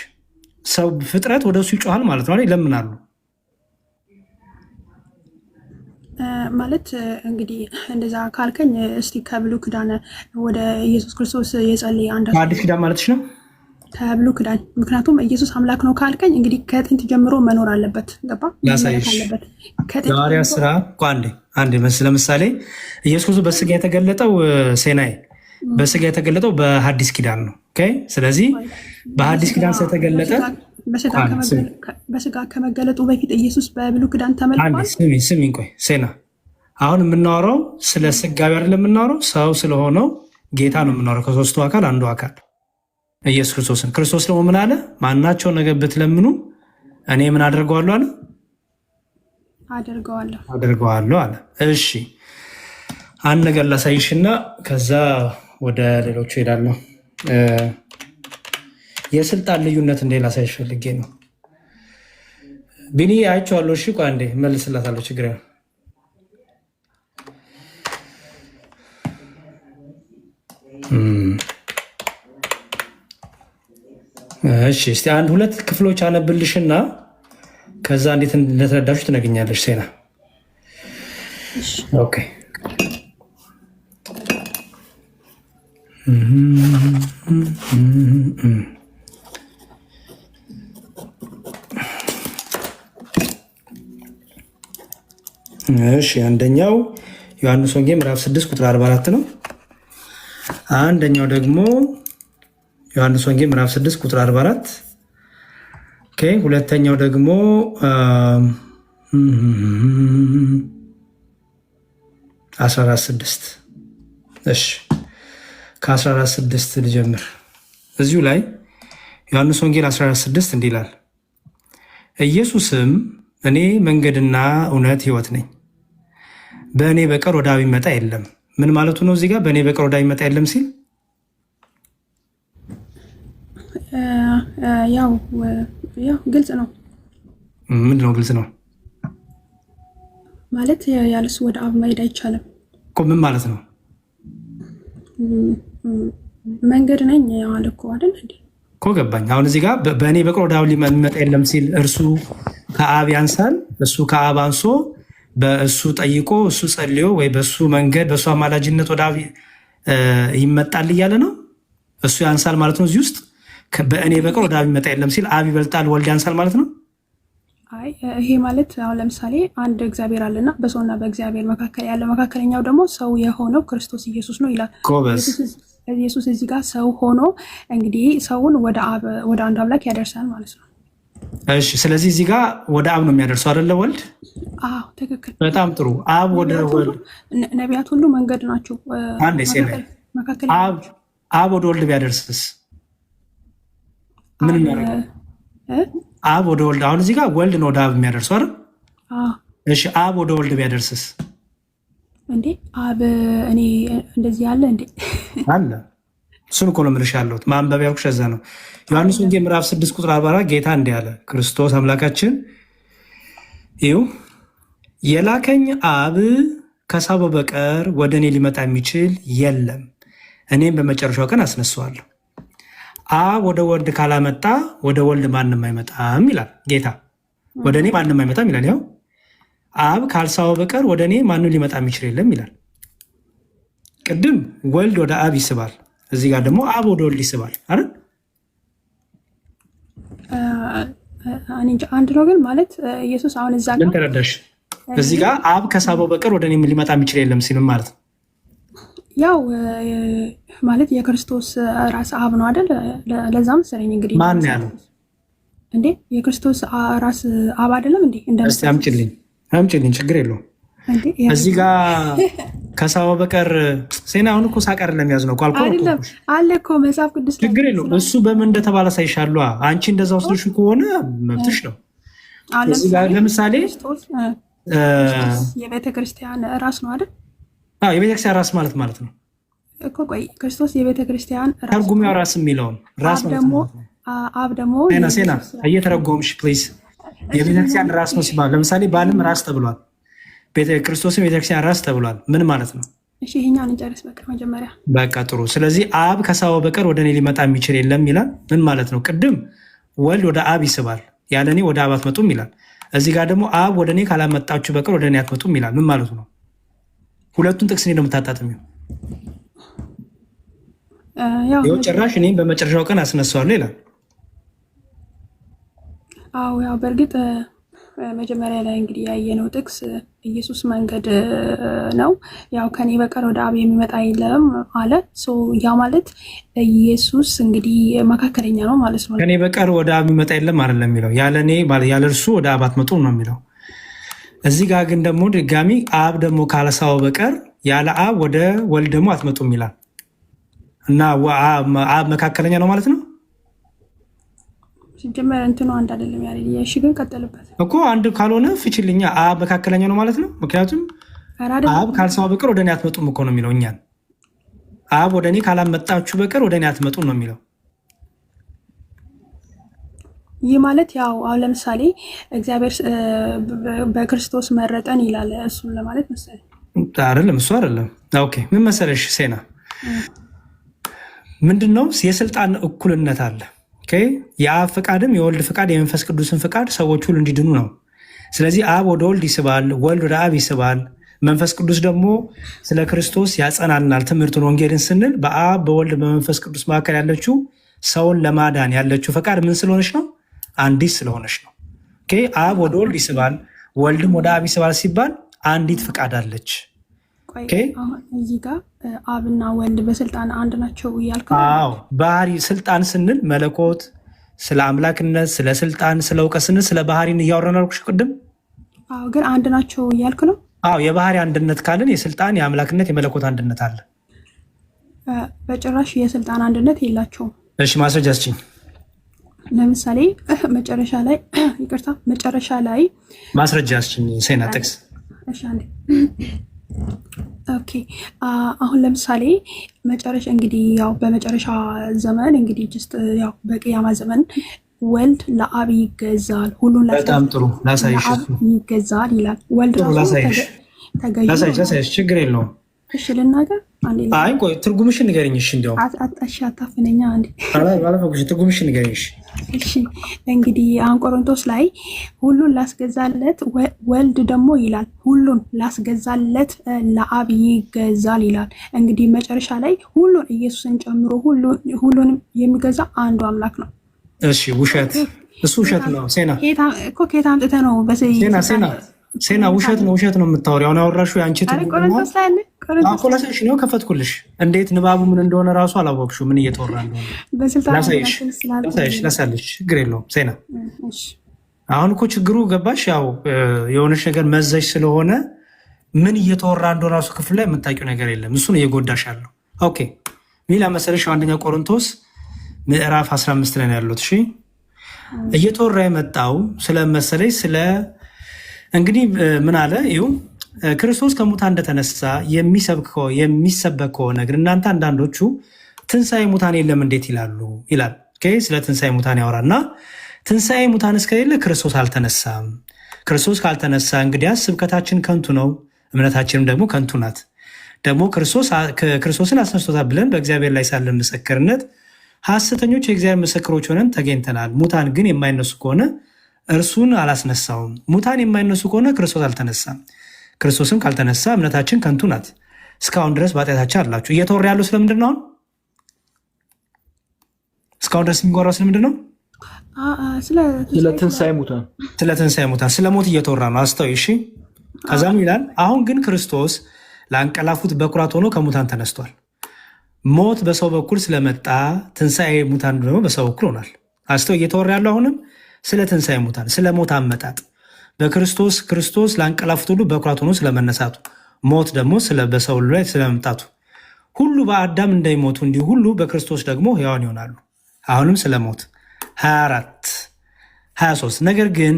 ሰው ፍጥረት ወደ እሱ ይጮሃል ማለት ነው። ይለምናሉ ማለት እንግዲህ እንደዛ ካልከኝ እስቲ ከብሉይ ኪዳን ወደ ኢየሱስ ክርስቶስ የጸለየ አንድ አዲስ ኪዳን ማለትሽ ነው? ከብሉይ ኪዳን። ምክንያቱም ኢየሱስ አምላክ ነው ካልከኝ እንግዲህ ከጥንት ጀምሮ መኖር አለበት። ገባ? ላሳይሽ። የሐዋርያት ሥራ አንዴ ለምሳሌ ኢየሱስ ክርስቶስ በስጋ የተገለጠው ሴናይ በስጋ የተገለጠው በሐዲስ ኪዳን ነው። ስለዚህ በሐዲስ ኪዳን ስለተገለጠ በስጋ ከመገለጡ በፊት ኢየሱስ በብሉይ ኪዳን ተመልኳል። ስሚኝ ቆይ ሴና፣ አሁን የምናወራው ስለ ስጋዊ አይደለም የምናወራው፣ ሰው ስለሆነው ጌታ ነው የምናወራው። ከሶስቱ አካል አንዱ አካል ኢየሱስ ክርስቶስን። ክርስቶስ ደግሞ ምን አለ? ማናቸው ነገር ብትለምኑ እኔ ምን አደርገዋለሁ አለ? አደርገዋለሁ አለ። እሺ አንድ ነገር ላሳይሽና ከዛ ወደ ሌሎቹ ሄዳለሁ። የስልጣን ልዩነት እንዴ ላሳይሽ ፈልጌ ነው። ቢኒ አይቼዋለሁ። እሺ ቆይ አንዴ መልስላታለሁ። ችግር ነው። እሺ እስቲ አንድ ሁለት ክፍሎች አነብልሽና ከዛ እንዴት እንደተረዳሽ ትነግኛለሽ ሴና። ኦኬ እሺ አንደኛው ዮሐንስ ወንጌል ምዕራፍ 6 ቁጥር 44 ነው። አንደኛው ደግሞ ዮሐንስ ወንጌል ምዕራፍ 6 ቁጥር 44። ኦኬ ሁለተኛው ደግሞ 14:6 እሺ ከ14:6 ልጀምር። እዚሁ ላይ ዮሐንስ ወንጌል 14:6 እንዲህ ይላል፣ ኢየሱስም እኔ መንገድና እውነት ሕይወት ነኝ፣ በእኔ በቀር ወደ አብ ይመጣ የለም። ምን ማለቱ ነው? እዚህ ጋር በእኔ በቀር ወደ አብ ይመጣ የለም ሲል ያው ግልጽ ነው። ምንድን ነው ግልጽ ነው ማለት? ያለሱ ወደ አብ መሄድ አይቻልም እኮ። ምን ማለት ነው? መንገድ ነኝ ያለ እኮ አይደል እንዴ? እኮ ገባኝ። አሁን እዚህ ጋር በእኔ በቀር ወደ አብ ሊመጣ የለም ሲል እርሱ ከአብ ያንሳል፣ እሱ ከአብ አንሶ በእሱ ጠይቆ እሱ ጸልዮ ወይ በእሱ መንገድ በእሱ አማላጅነት ወደ አብ ይመጣል እያለ ነው። እሱ ያንሳል ማለት ነው። እዚህ ውስጥ በእኔ በቀር ወደ አብ ይመጣ የለም ሲል አብ ይበልጣል፣ ወልድ ያንሳል ማለት ነው። አይ ይሄ ማለት አሁን ለምሳሌ አንድ እግዚአብሔር አለና በሰውና በእግዚአብሔር መካከል ያለ መካከለኛው ደግሞ ሰው የሆነው ክርስቶስ ኢየሱስ ነው ይላል። ኢየሱስ እዚህ ጋር ሰው ሆኖ እንግዲህ ሰውን ወደ አንድ አምላክ ያደርሳል ማለት ነው። እሺ፣ ስለዚህ እዚህ ጋር ወደ አብ ነው የሚያደርሰው አይደለ? ወልድ። አዎ ትክክል። በጣም ጥሩ። አብ ወደ ወልድ፣ ነቢያት ሁሉ መንገድ ናቸው። አንዴ አብ ወደ ወልድ ቢያደርስስ ምን እናደርጋለን? አብ ወደ ወልድ፣ አሁን እዚህ ጋር ወልድ ነው ወደ አብ የሚያደርሰው አይደል? እሺ፣ አብ ወደ ወልድ ቢያደርስስ? እንዴ አብ እኔ እንደዚህ ያለ እንዴ አለ። እሱን እኮ ነው የምልሽ ያለሁት። ማንበቢያው ከዛ ነው። ዮሐንስ ወንጌል ምዕራፍ 6 ቁጥር 44 ጌታ እንዲህ አለ፣ ክርስቶስ አምላካችን ይኸው የላከኝ አብ ከሳበው በቀር ወደ እኔ ሊመጣ የሚችል የለም፣ እኔም በመጨረሻው ቀን አስነሳዋለሁ። አብ ወደ ወልድ ካላመጣ ወደ ወልድ ማንም አይመጣም ይላል ጌታ። ወደ እኔ ማንም አይመጣም ይላል። ያው አብ ካልሳበው በቀር ወደ እኔ ማንም ሊመጣ የሚችል የለም ይላል። ቅድም ወልድ ወደ አብ ይስባል፣ እዚህ ጋር ደግሞ አብ ወደ ወልድ ይስባል አይደል? አንድ ነው ግን ማለት ኢየሱስ አሁን እዛ ምን ተረዳሽ? እዚህ ጋር አብ ከሳበው በቀር ወደ እኔ ሊመጣ የሚችል የለም ሲልም ማለት ነው። ያው ማለት የክርስቶስ ራስ አብ ነው አይደል? ለዛ መሰለኝ እንግዲህ ማን ያለው እንዴ? የክርስቶስ ራስ አብ አይደለም እንዴ? እስቲ አምጪልኝ፣ ችግር የለውም። እዚህ ጋር ከሳበው በቀር ሴና አሁን እኮ ሳቀር ለሚያዝ ነው አይደለም አለ እኮ መጽሐፍ ቅዱስ። ችግር የለውም። እሱ በምን እንደተባለ ሳይሻሉ አንቺ እንደዛ ወስደሽ ከሆነ መብትሽ ነው። እዚህ ጋር ለምሳሌ የቤተ ክርስቲያን ራስ ነው አይደል? የቤተ ክርስቲያን ራስ ማለት ነው እኮ። ቆይ ክርስቶስ የቤተ ክርስቲያን ራስ ተርጉሚያው ራስ የሚለውን ራስ ደግሞ አብ ደግሞ ሴና እየተረጎምሽ ፕሊዝ። የቤተ ክርስቲያን ራስ ነው ሲባል ለምሳሌ ባልም ራስ ተብሏል፣ ክርስቶስም የቤተክርስቲያን ራስ ተብሏል። ምን ማለት ነው? እሺ ይሄኛውን እንጨርስ በቃ መጀመሪያ። በቃ ጥሩ። ስለዚህ አብ ከሳበው በቀር ወደ እኔ ሊመጣ የሚችል የለም ይላል። ምን ማለት ነው? ቅድም ወልድ ወደ አብ ይስባል፣ ያለ እኔ ወደ አብ አትመጡም ይላል። እዚህ ጋር ደግሞ አብ ወደ እኔ ካላመጣችሁ በቀር ወደ እኔ አትመጡም ይላል። ምን ማለቱ ነው? ሁለቱን ጥቅስ ነው የምታጣጥሚው። ያው ጭራሽ እኔም በመጨረሻው ቀን አስነሳዋለሁ ይላል። አዎ ያው በእርግጥ መጀመሪያ ላይ እንግዲህ ያየነው ጥቅስ ኢየሱስ መንገድ ነው፣ ያው ከኔ በቀር ወደ አብ የሚመጣ የለም አለ። ያ ማለት ኢየሱስ እንግዲህ መካከለኛ ነው ማለት ነው። ከኔ በቀር ወደ አብ የሚመጣ የለም አይደለም የሚለው፣ ያለ እርሱ ወደ አብ አትመጡም ነው የሚለው። እዚህ ጋር ግን ደግሞ ድጋሚ አብ ደግሞ ካለሳበው በቀር ያለ አብ ወደ ወልድ ደግሞ አትመጡም ይላል እና አብ መካከለኛ ነው ማለት ነው። ሲጀመር እንትኑ አንድ አይደለም ያለ። እሺ ግን ቀጥልበት እኮ አንድ ካልሆነ ፍችልኛ። አብ መካከለኛ ነው ማለት ነው። ምክንያቱም አብ ካልሳበው በቀር ወደ እኔ አትመጡም እኮ ነው የሚለው እኛን። አብ ወደ እኔ ካላመጣችሁ በቀር ወደ እኔ አትመጡም ነው የሚለው። ይህ ማለት ያው አሁን ለምሳሌ እግዚአብሔር በክርስቶስ መረጠን ይላል። እሱን ለማለት መሰለኝ አይደለም። እሱ አይደለም። ኦኬ ምን መሰለሽ ሴና፣ ምንድነው የስልጣን እኩልነት አለ። የአብ ፍቃድም የወልድ ፍቃድ የመንፈስ ቅዱስን ፍቃድ ሰዎች ሁሉ እንዲድኑ ነው። ስለዚህ አብ ወደ ወልድ ይስባል፣ ወልድ ወደ አብ ይስባል። መንፈስ ቅዱስ ደግሞ ስለ ክርስቶስ ያጸናናል። ትምህርቱን ወንጌልን ስንል በአብ በወልድ በመንፈስ ቅዱስ መካከል ያለችው ሰውን ለማዳን ያለችው ፈቃድ ምን ስለሆነች ነው? አንዲት ስለሆነች ነው። አብ ወደ ወልድ ይስባል፣ ወልድም ወደ አብ ይስባል ሲባል አንዲት ፍቃድ አለች። እዚህ ጋር አብና ወልድ በስልጣን አንድ ናቸው እያልክ? አዎ ባህሪ ስልጣን ስንል መለኮት፣ ስለ አምላክነት፣ ስለ ስልጣን፣ ስለ እውቀት ስንል ስለ ባህሪን እያወራን አልኩሽ ቅድም። አዎ ግን አንድ ናቸው እያልክ ነው? አዎ የባህሪ አንድነት ካልን የስልጣን የአምላክነት የመለኮት አንድነት አለ። በጭራሽ የስልጣን አንድነት የላቸውም። እሺ ማስረጃ ስጭኝ። ለምሳሌ መጨረሻ ላይ ይቅርታ፣ መጨረሻ ላይ ማስረጃ ሴና ጥቅስ። እሺ አንዴ ኦኬ። አሁን ለምሳሌ መጨረሻ እንግዲህ ያው በመጨረሻ ዘመን እንግዲህ ጅስት ያው በቅያማ ዘመን ወልድ ለአብ ይገዛል፣ ሁሉን በጣም ጥሩ ላሳይሽ፣ ይገዛል ይላል። ወልድ ላሳይሽ፣ ችግር የለውም። እሺ ልናገር አንዴ። አይ ቆይ ትርጉምሽን ንገሪኝ። እሺ እንዲያውም እሺ አታፍነኛ አንዴ። ባለፈኩሽ ትርጉምሽን ንገሪኝ። እሺ እንግዲህ አሁን ቆሮንቶስ ላይ ሁሉን ላስገዛለት ወልድ ደግሞ ይላል ሁሉን ላስገዛለት ለአብ ይገዛል ይላል። እንግዲህ መጨረሻ ላይ ሁሉን ኢየሱስን ጨምሮ ሁሉንም የሚገዛ አንዱ አምላክ ነው። እሺ ውሸት፣ እሱ ውሸት ነው። ሴና እኮ ከየት አምጥተህ ነው? ሴና ውሸት ነው፣ ውሸት ነው የምታወሪው። አሁን ያወራሽው የአንቺ ቆላሳሽ ነው። ከፈትኩልሽ። እንዴት ንባቡ ምን እንደሆነ ራሱ አላወቅሽው፣ ምን እየተወራ እንደሆነ ላሳይሽ። ችግር የለውም ሴና። አሁን እኮ ችግሩ ገባሽ? ያው የሆነች ነገር መዘሽ ስለሆነ ምን እየተወራ እንደሆነ ራሱ ክፍል ላይ የምታውቂው ነገር የለም። እሱን እየጎዳሽ አለው። ኦኬ ሚላ መሰለሽ አንደኛ ቆሮንቶስ ምዕራፍ 15 ላይ ያሉት። እሺ እየተወራ የመጣው ስለመሰለኝ ስለ እንግዲህ ምን አለ? ይኸው ክርስቶስ ከሙታን እንደተነሳ የሚሰበክ ከሆነ ግን እናንተ አንዳንዶቹ ትንሣኤ ሙታን የለም እንዴት ይላሉ ይላል። ስለ ትንሣኤ ሙታን ያወራና ትንሣኤ ሙታን እስከሌለ ክርስቶስ አልተነሳም። ክርስቶስ ካልተነሳ እንግዲያስ ስብከታችን ከንቱ ነው፣ እምነታችንም ደግሞ ከንቱ ናት። ደግሞ ክርስቶስን አስነስቶታል ብለን በእግዚአብሔር ላይ ሳለን ምስክርነት ሐሰተኞች የእግዚአብሔር ምስክሮች ሆነን ተገኝተናል። ሙታን ግን የማይነሱ ከሆነ እርሱን አላስነሳውም። ሙታን የማይነሱ ከሆነ ክርስቶስ አልተነሳም። ክርስቶስም ካልተነሳ እምነታችን ከንቱ ናት፣ እስካሁን ድረስ በኃጢአታችን አላችሁ። እየተወራ ያለው ስለምንድን ነው? አሁን እስካሁን ድረስ የሚወራው ስለምንድን ነው? ስለ ትንሣኤ ሙታን፣ ስለ ትንሣኤ ሙታን፣ ስለ ሞት እየተወራ ነው። አስተውይ እሺ። ከዛም ይላል አሁን ግን ክርስቶስ ለአንቀላፉት በኩራት ሆኖ ከሙታን ተነስቷል። ሞት በሰው በኩል ስለመጣ ትንሣኤ ሙታን ደግሞ በሰው በኩል ሆኗል። አስተውይ፣ እየተወራ ያለው አሁንም ስለ ትንሣኤ ሙታን፣ ስለ ሞት አመጣጥ፣ ክርስቶስ ለአንቀላፉት ሁሉ በኩራት ሆኖ ስለመነሳቱ፣ ሞት ደግሞ በሰው ሁሉ ላይ ስለመምጣቱ፣ ሁሉ በአዳም እንዳይሞቱ እንዲሁ ሁሉ በክርስቶስ ደግሞ ሕያዋን ይሆናሉ። አሁንም ስለ ሞት 24 23 ነገር ግን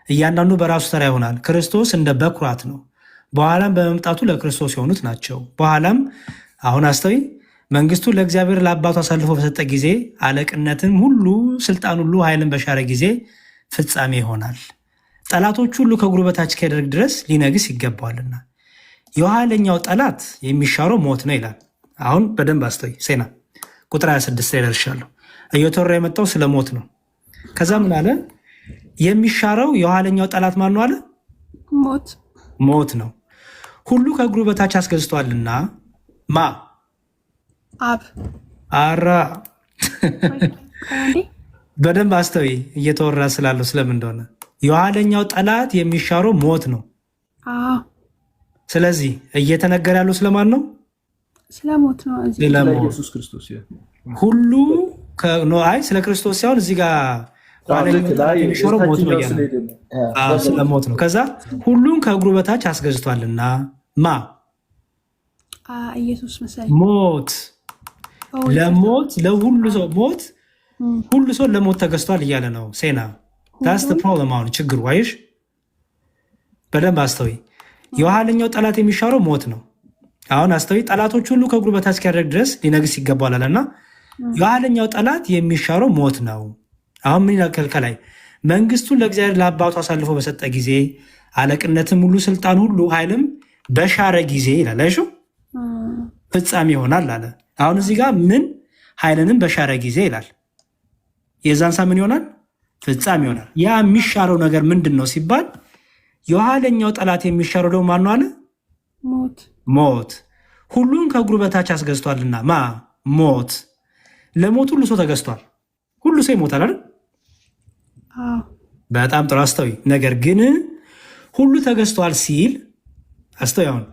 እያንዳንዱ በራሱ ተራ ይሆናል። ክርስቶስ እንደ በኩራት ነው፣ በኋላም በመምጣቱ ለክርስቶስ የሆኑት ናቸው። በኋላም አሁን አስተውይ፣ መንግስቱ ለእግዚአብሔር ለአባቱ አሳልፎ በሰጠ ጊዜ አለቅነትን ሁሉ ስልጣን ሁሉ ኃይልን በሻረ ጊዜ ፍጻሜ ይሆናል። ጠላቶች ሁሉ ከእግሩ በታች እስኪያደርግ ድረስ ሊነግስ ይገባዋልና የኋለኛው ጠላት የሚሻረው ሞት ነው ይላል። አሁን በደንብ አስተውይ ሴና ቁጥር 26 ላይ ደርሻለሁ። እየተወራ የመጣው ስለ ሞት ነው። ከዛ ምን አለ? የሚሻረው የኋለኛው ጠላት ማን ነው አለ? ሞት ነው። ሁሉ ከእግሩ በታች አስገዝቷልና ማ አብ አራ በደንብ አስተውይ፣ እየተወራ ስላለው ስለምን እንደሆነ። የኋለኛው ጠላት የሚሻረው ሞት ነው። ስለዚህ እየተነገረ ያለው ስለማን ነው? ስለ ሞት ነው። ኢየሱስ ክርስቶስ ሁሉ ስለ ክርስቶስ ሳይሆን እዚህ ጋር የሚሻረው ሞት ነው እያለ ስለ ሞት ነው። ከዛ ሁሉን ከእግሩ በታች አስገዝቷልና ማ ኢየሱስ መሰለኝ ሞት ለሞት ለሁሉ ሰው ሞት ሁሉ ሰው ለሞት ተገዝቷል እያለ ነው ሴና። ዳስ ፕሮብለም። አሁን ችግሩ አይሽ በደንብ አስተውይ። የኋለኛው ጠላት የሚሻረው ሞት ነው። አሁን አስተውይ፣ ጠላቶች ሁሉ ከእግሩ በታች እስኪያደርግ ድረስ ሊነግስ ይገባዋል አለና የኋለኛው ጠላት የሚሻረው ሞት ነው። አሁን ምን ይላል ከላይ? መንግስቱን ለእግዚአብሔር ለአባቱ አሳልፎ በሰጠ ጊዜ አለቅነትም ሁሉ ስልጣን ሁሉ ኃይልም በሻረ ጊዜ ይላል። አይሹ ፍጻሜ ይሆናል አለ። አሁን እዚህ ጋር ምን ኃይልንም በሻረ ጊዜ ይላል። የዛን ሳ ምን ይሆናል? ፍጻሜ ይሆናል። ያ የሚሻረው ነገር ምንድን ነው ሲባል የኋለኛው ጠላት የሚሻረው ደግሞ ማን ነው አለ? ሞት። ሁሉን ከእግሩ በታች አስገዝቷልና ማ ሞት። ለሞት ሁሉ ሰው ተገዝቷል። ሁሉ ሰው ይሞታል አይደል? በጣም ጥሩ አስተውይ። ነገር ግን ሁሉ ተገዝቷል ሲል አስተውይ። አሁን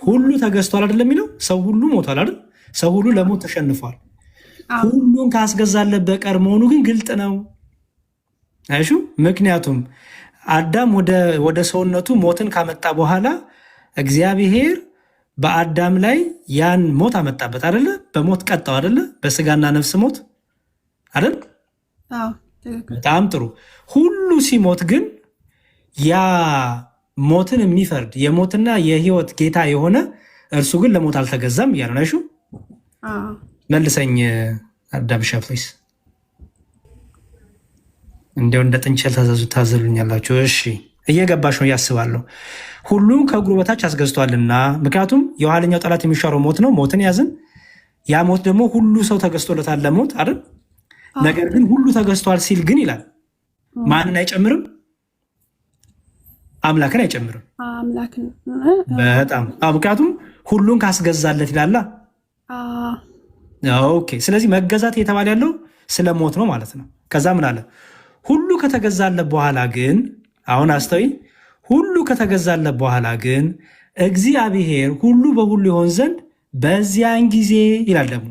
ሁሉ ተገዝቷል አይደለም የሚለው? ሰው ሁሉ ሞቷል አይደል? ሰው ሁሉ ለሞት ተሸንፏል። ሁሉን ካስገዛለት በቀር መሆኑ ግን ግልጥ ነው። አይሹ ምክንያቱም አዳም ወደ ሰውነቱ ሞትን ካመጣ በኋላ እግዚአብሔር በአዳም ላይ ያን ሞት አመጣበት አይደለ? በሞት ቀጣው አይደለ? በስጋና ነፍስ ሞት አይደል? በጣም ጥሩ። ሁሉ ሲሞት ግን ያ ሞትን የሚፈርድ የሞትና የህይወት ጌታ የሆነ እርሱ ግን ለሞት አልተገዛም እያለ ነው። እሺ መልሰኝ አዳምሻ ፕሊስ። እንዲያው እንደ ጥንቸል ታዘሉኛላችሁ። እሺ እየገባሽ ነው ያስባለሁ። ሁሉም ከእግሩ በታች አስገዝቷልና፣ ምክንያቱም የኋለኛው ጠላት የሚሻረው ሞት ነው። ሞትን ያዝን። ያ ሞት ደግሞ ሁሉ ሰው ተገዝቶለታል ለሞት አይደል? ነገር ግን ሁሉ ተገዝቷል ሲል ግን ይላል ማንን አይጨምርም? አምላክን አይጨምርም። በጣም ምክንያቱም ሁሉን ካስገዛለት ይላላ። ኦኬ። ስለዚህ መገዛት እየተባለ ያለው ስለ ሞት ነው ማለት ነው። ከዛ ምን አለ? ሁሉ ከተገዛለት በኋላ ግን አሁን አስተውይ፣ ሁሉ ከተገዛለት በኋላ ግን እግዚአብሔር ሁሉ በሁሉ ይሆን ዘንድ በዚያን ጊዜ ይላል ደግሞ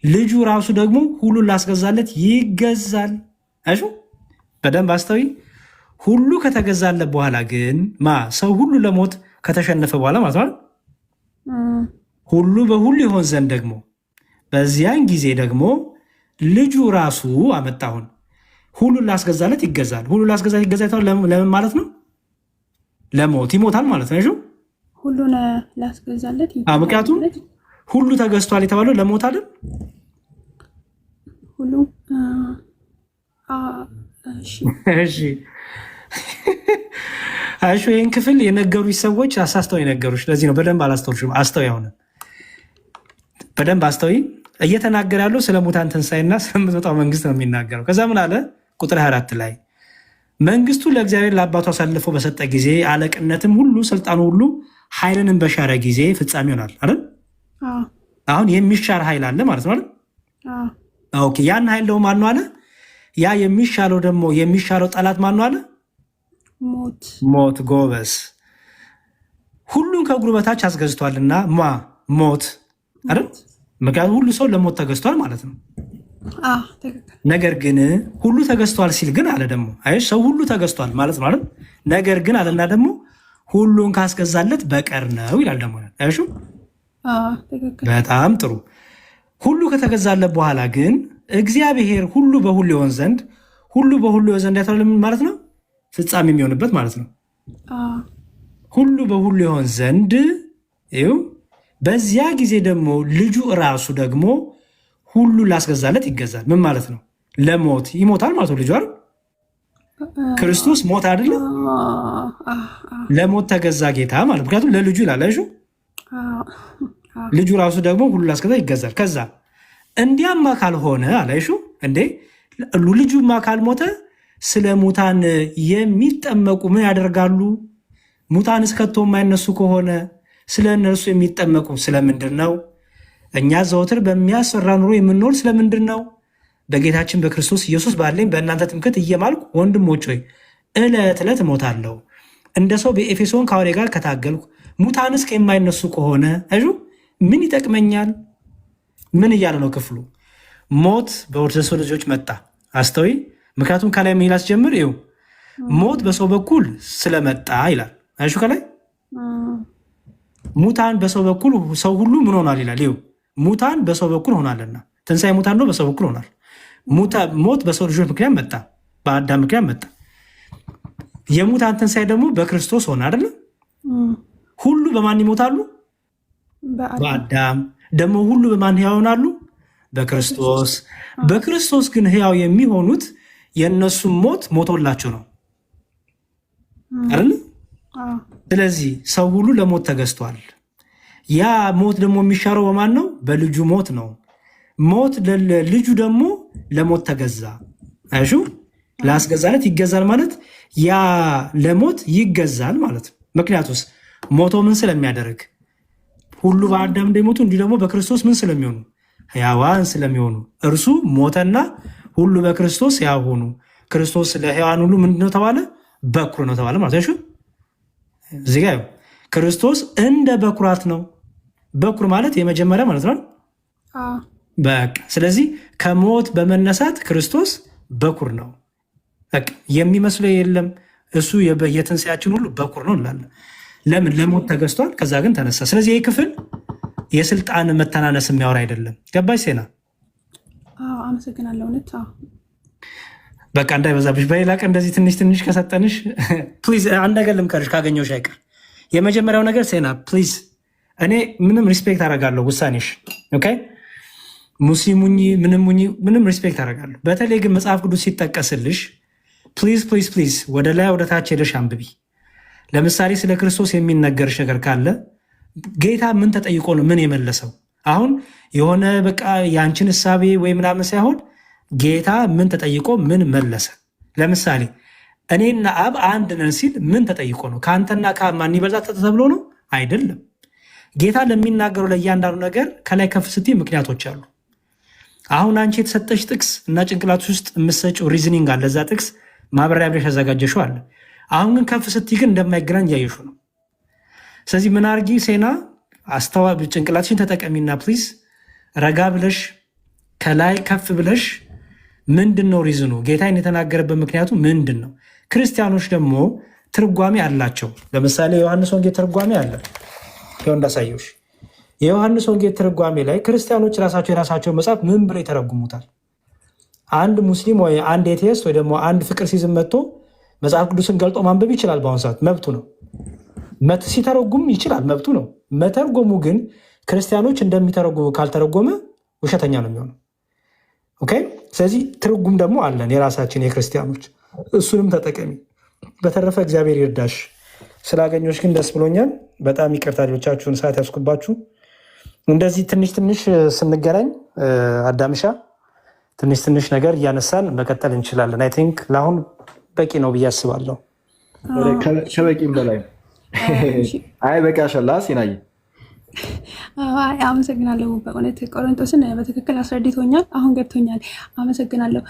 ልጁ ራሱ ደግሞ ሁሉን ላስገዛለት ይገዛል። አሹ በደንብ አስተውይ። ሁሉ ከተገዛለት በኋላ ግን ሰው ሁሉ ለሞት ከተሸነፈ በኋላ ማለት ነው ሁሉ በሁሉ ይሆን ዘንድ ደግሞ በዚያን ጊዜ ደግሞ ልጁ ራሱ አመጣሁን ሁሉን ላስገዛለት ይገዛል። ሁሉ ላስገዛለት ይገዛል። ለምን ማለት ነው? ለሞት ይሞታል ማለት ነው። ሁሉን ላስገዛለት ምክንያቱም ሁሉ ተገዝቷል የተባለው ለሞት አይደል? ሁሉ እሺ ይህን ክፍል የነገሩሽ ሰዎች አሳስተው የነገሩሽ። ለዚህ ነው በደንብ አላስተውልሽም። አስተው ያሆነ በደንብ አስተውይ። እየተናገረ ያለው ስለ ሙታን ትንሣኤና ስለምትመጣው መንግስት ነው የሚናገረው። ከዛ ምን አለ? ቁጥር 24 ላይ መንግስቱ ለእግዚአብሔር ለአባቱ አሳልፎ በሰጠ ጊዜ አለቅነትም ሁሉ ስልጣኑ ሁሉ ኃይልንም በሻረ ጊዜ ፍጻሜ ይሆናል አይደል? አሁን የሚሻር ኃይል አለ ማለት ነው አይደል? ኦኬ። ያን ኃይል ደግሞ ማን ነው አለ? ያ የሚሻለው ደግሞ የሚሻለው ጠላት ማን ነው አለ? ሞት። ጎበስ። ሁሉን ከእግሩ በታች አስገዝቷልና ሞት አይደል? ምክንያቱም ሁሉ ሰው ለሞት ተገዝቷል ማለት ነው። ነገር ግን ሁሉ ተገዝቷል ሲል ግን አለ ደግሞ ሰው ሁሉ ተገዝቷል ማለት ነው አይደል? ነገር ግን አለና ደግሞ ሁሉን ካስገዛለት በቀር ነው ይላል ደግሞ። እሺ በጣም ጥሩ። ሁሉ ከተገዛለት በኋላ ግን እግዚአብሔር ሁሉ በሁሉ ይሆን ዘንድ ሁሉ በሁሉ ይሆን ዘንድ ያተባለ ማለት ነው ፍጻሜ የሚሆንበት ማለት ነው። ሁሉ በሁሉ ይሆን ዘንድ ይኸው በዚያ ጊዜ ደግሞ ልጁ ራሱ ደግሞ ሁሉ ላስገዛለት ይገዛል። ምን ማለት ነው? ለሞት ይሞታል ማለት ነው። ልጁ አይደል? ክርስቶስ ሞት አይደለም? ለሞት ተገዛ ጌታ ማለት ምክንያቱም ለልጁ ይላል። ልጁ ራሱ ደግሞ ሁሉ ላስገዛ ይገዛል። ከዛ እንዲያማ ካልሆነ አላይሹ እንዴ ልጁማ ካልሞተ ስለ ሙታን የሚጠመቁ ምን ያደርጋሉ? ሙታን እስከቶ የማይነሱ ከሆነ ስለ እነርሱ የሚጠመቁ ስለምንድን ነው? እኛ ዘወትር በሚያስፈራ ኑሮ የምንኖር ስለምንድን ነው? በጌታችን በክርስቶስ ኢየሱስ ባለኝ በእናንተ ትምክህት እየማልኩ ወንድሞች ሆይ ዕለት ዕለት እሞታለሁ። እንደ ሰው በኤፌሶን ከአውሬ ጋር ከታገልኩ ሙታንስ የማይነሱ ከሆነ ምን ይጠቅመኛል? ምን እያለ ነው ክፍሉ? ሞት በወደ ሰው ልጆች መጣ። አስተውይ። ምክንያቱም ከላይ ምን ይላል ጀምር ይኸው ሞት በሰው በኩል ስለመጣ ይላል። አይሹ ከላይ ሙታን በሰው በኩል ሰው ሁሉ ምን ሆኗል ይላል። ይኸው ሙታን በሰው በኩል ሆናልና ትንሣኤ ሙታን ነው በሰው በኩል ሆናል። ሞት በሰው ልጆች ምክንያት መጣ፣ በአዳም ምክንያት መጣ። የሙታን ትንሣኤ ደግሞ በክርስቶስ ሆነ አይደለም? ሁሉ በማን ይሞታሉ? በአዳም። ደግሞ ሁሉ በማን ሕያው ይሆናሉ? በክርስቶስ። በክርስቶስ ግን ሕያው የሚሆኑት የእነሱም ሞት ሞቶላቸው ነው አይደል? ስለዚህ ሰው ሁሉ ለሞት ተገዝቷል። ያ ሞት ደግሞ የሚሻረው በማን ነው? በልጁ ሞት ነው። ሞት ልጁ ደግሞ ለሞት ተገዛ። አይሹ ላስገዛለት ይገዛል ማለት ያ ለሞት ይገዛል ማለት ነው። ምክንያቱስ ሞቶ ምን ስለሚያደርግ ሁሉ በአዳም እንደሞቱ እንዲሁ ደግሞ በክርስቶስ ምን ስለሚሆኑ ሕያዋን ስለሚሆኑ እርሱ ሞተና ሁሉ በክርስቶስ ሕያው ሆኑ። ክርስቶስ ለሕያዋን ሁሉ ምንድነው ተባለ? በኩር ነው ተባለ ማለት ነው። እዚህ ጋር ክርስቶስ እንደ በኩራት ነው። በኩር ማለት የመጀመሪያ ማለት ነው። በቃ ስለዚህ ከሞት በመነሳት ክርስቶስ በኩር ነው። በቃ የሚመስለው የለም። እሱ የትንሣኤያችን ሁሉ በኩር ነው እንላለን። ለምን? ለሞት ተገዝቷል። ከዛ ግን ተነሳ። ስለዚህ ይህ ክፍል የስልጣን መተናነስ የሚያወራ አይደለም። ገባሽ ሴና? አመሰግናለሁ። እውነት በቃ እንዳይበዛብሽ። በሌላ ቀን እንደዚህ ትንሽ ትንሽ ከሰጠንሽ ፕሊዝ አንድ ነገር ልምከርሽ ካገኘሁሽ አይቀር። የመጀመሪያው ነገር ሴና ፕሊዝ፣ እኔ ምንም ሪስፔክት አደርጋለሁ ውሳኔሽ። ኦኬ ሙስሊሙኝ ምንም ሪስፔክት አደርጋለሁ። በተለይ ግን መጽሐፍ ቅዱስ ሲጠቀስልሽ ፕሊዝ ፕሊዝ ፕሊዝ ወደ ላይ ወደ ታች ሄደሽ አንብቢ። ለምሳሌ ስለ ክርስቶስ የሚነገርሽ ነገር ካለ ጌታ ምን ተጠይቆ ነው ምን የመለሰው? አሁን የሆነ በቃ የአንችን እሳቤ ወይ ምናምን ሳይሆን ጌታ ምን ተጠይቆ ምን መለሰ? ለምሳሌ እኔና አብ አንድ ነን ሲል ምን ተጠይቆ ነው? ከአንተና ከአብ ማን ይበልጣል ተብሎ ነው? አይደለም። ጌታ ለሚናገረው ለእያንዳንዱ ነገር ከላይ ከፍ ስትይ ምክንያቶች አሉ። አሁን አንቺ የተሰጠሽ ጥቅስ እና ጭንቅላት ውስጥ የምትሰጪው ሪዝኒንግ አለ። እዛ ጥቅስ ማብራሪያ ብለሽ ያዘጋጀሽው አለ። አሁን ግን ከፍ ስትይ ግን እንደማይገናኝ እያየሹ ነው። ስለዚህ ምን አርጊ ሴና ጭንቅላትሽን ተጠቀሚና ፕሊዝ ረጋ ብለሽ ከላይ ከፍ ብለሽ ምንድን ነው ሪዝኑ? ጌታን የተናገረበት ምክንያቱ ምንድን ነው? ክርስቲያኖች ደግሞ ትርጓሜ አላቸው። ለምሳሌ የዮሐንስ ወንጌል ትርጓሜ አለ። ይኸው እንዳሳየሁሽ የዮሐንስ ወንጌል ትርጓሜ ላይ ክርስቲያኖች ራሳቸው የራሳቸው መጽሐፍ ምን ብለው ይተረጉሙታል? አንድ ሙስሊም ወይ አንድ ኤቴይስት ወይ ደግሞ አንድ ፍቅር ሲዝም መጥቶ መጽሐፍ ቅዱስን ገልጦ ማንበብ ይችላል። በአሁኑ ሰዓት መብቱ ነው። ሲተረጉም ይችላል፣ መብቱ ነው። መተርጎሙ ግን ክርስቲያኖች እንደሚተረጉሙ ካልተረጎመ ውሸተኛ ነው የሚሆነው። ኦኬ። ስለዚህ ትርጉም ደግሞ አለን የራሳችን የክርስቲያኖች፣ እሱንም ተጠቀሚ። በተረፈ እግዚአብሔር ይርዳሽ። ስላገኘሁሽ ግን ደስ ብሎኛል። በጣም ይቅርታ ልጆቻችሁን ሰዓት ያስኩባችሁ። እንደዚህ ትንሽ ትንሽ ስንገናኝ አዳምሻ ትንሽ ትንሽ ነገር እያነሳን መቀጠል እንችላለን። አይ ቲንክ ለአሁን በቂ ነው ብዬ አስባለሁ። ከበቂም በላይ አይ በቃሻላ ሲናይ አመሰግናለሁ። በእውነት ቆሮንቶስን በትክክል አስረድቶኛል። አሁን ገብቶኛል። አመሰግናለሁ።